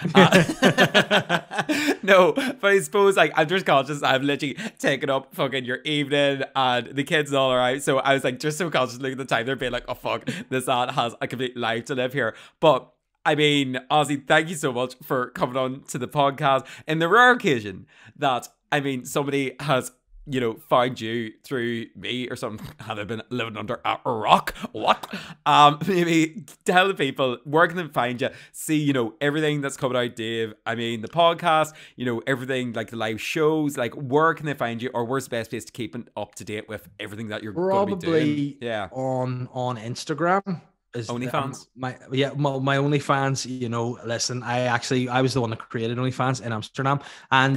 S2: No, but I suppose like I'm just conscious I've literally taken up fucking your evening and the kids all are out. So I was like just so conscious looking at the time they're being like, oh fuck, this ad has a complete life to live here. But I mean, Ozzy, thank you so much for coming on to the podcast. In the rare occasion that, I mean, somebody has, you know, found you through me or something, had I been living under a rock? What? Maybe tell the people, where can they find you? See, you know, everything that's coming out, Dave. I mean, the podcast, you know, everything like the live shows, like where can they find you or where's the best place to keep up to date with everything that you're going to be doing? Yeah.
S1: On Instagram.
S2: OnlyFans.
S1: My OnlyFans, you know, listen, I was the one that created OnlyFans in Amsterdam. And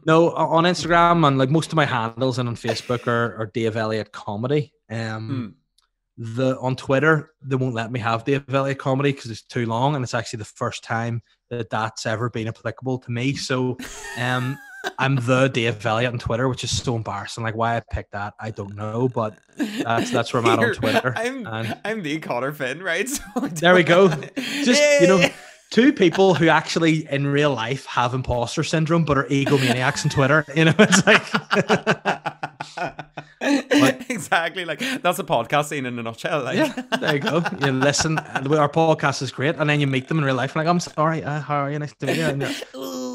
S1: no, on Instagram and like most of my handles and on Facebook are Dave Elliot Comedy. On Twitter, they won't let me have Dave Elliot Comedy because it's too long, and it's actually the first time that's ever been applicable to me. So I'm the Dave Elliot on Twitter, which is so embarrassing. Like why I picked that, I don't know, but that's where I'm at on Twitter.
S2: I'm the Connor Finn, right? So
S1: there we go. Just you know, two people who actually in real life have imposter syndrome but are egomaniacs on Twitter. You know, it's like
S2: exactly like that's a podcast scene in a nutshell. Like.
S1: Yeah, there you go. You listen, our podcast is great, and then you meet them in real life. Like, I'm sorry, how are you? Nice to meet you. And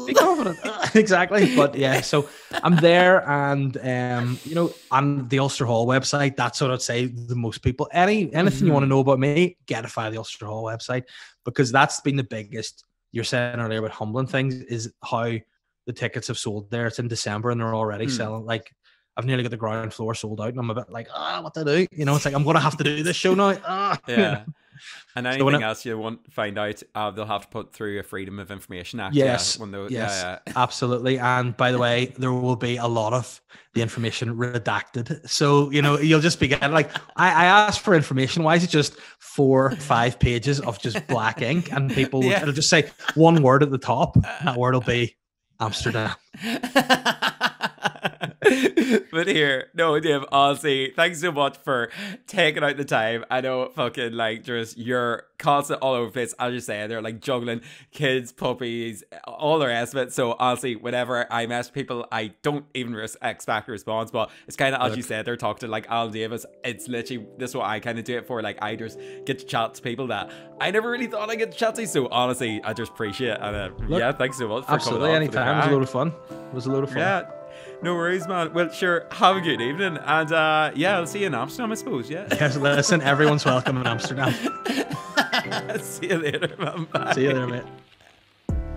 S1: be confident. Exactly. But yeah, so I'm there, and you know, on the Ulster Hall website, that's what I'd say to most people. Anything you want to know about me, get it via the Ulster Hall website, because that's been the biggest. You're saying earlier about humbling things is how the tickets have sold there. It's in December and they're already selling. Like I've nearly got the ground floor sold out, and I'm a bit like, what to do? You know, it's like I'm gonna have to do this show now.
S2: Yeah. And anything else you want to find out, they'll have to put through a Freedom of Information Act.
S1: Yes, absolutely. And by the way, there will be a lot of the information redacted. So, you know, you'll just be getting like, I asked for information. Why is it just 4 or 5 pages of just black ink? And people, it'll just say one word at the top. That word will be Amsterdam.
S2: But here, no, Dave, honestly, thanks so much for taking out the time. I know fucking like just you're constant all over the place. As you say, they're like juggling kids, puppies, all the rest of it. So honestly, whenever I mess with people, I don't even expect a response. But it's kind of, as you said, they're talking to like Alan Davis. It's literally, this is what I kind of do it for. Like I just get to chat to people that I never really thought I'd get to chat to. So honestly, I just appreciate it. And
S1: Look,
S2: yeah, thanks so much for
S1: absolutely
S2: coming on.
S1: Anytime. It was a load of fun. It was a load of fun.
S2: Yeah. No worries, man. Well, sure. Have a good evening. And yeah, I'll see you in Amsterdam, I suppose. Yeah.
S1: Yes, listen, everyone's welcome in Amsterdam.
S2: See you later, man. Bye.
S1: See you later, mate.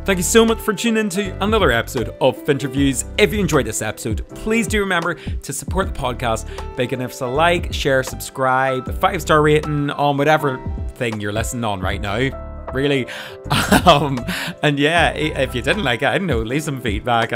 S2: Thank you so much for tuning in to another episode of Finnterviews. If you enjoyed this episode, please do remember to support the podcast by giving us a like, share, subscribe, 5-star rating on whatever thing you're listening on right now. Really. And yeah, if you didn't like it, I don't know, leave some feedback,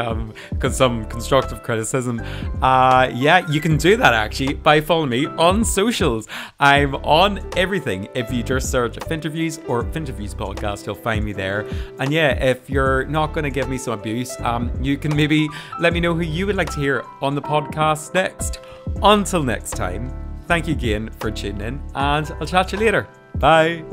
S2: some constructive criticism. Yeah, you can do that actually by following me on socials. I'm on everything. If you just search Finnterviews or Finnterviews podcast, you'll find me there. And yeah, if you're not going to give me some abuse, you can maybe let me know who you would like to hear on the podcast next. Until next time, thank you again for tuning in, and I'll chat to you later. Bye.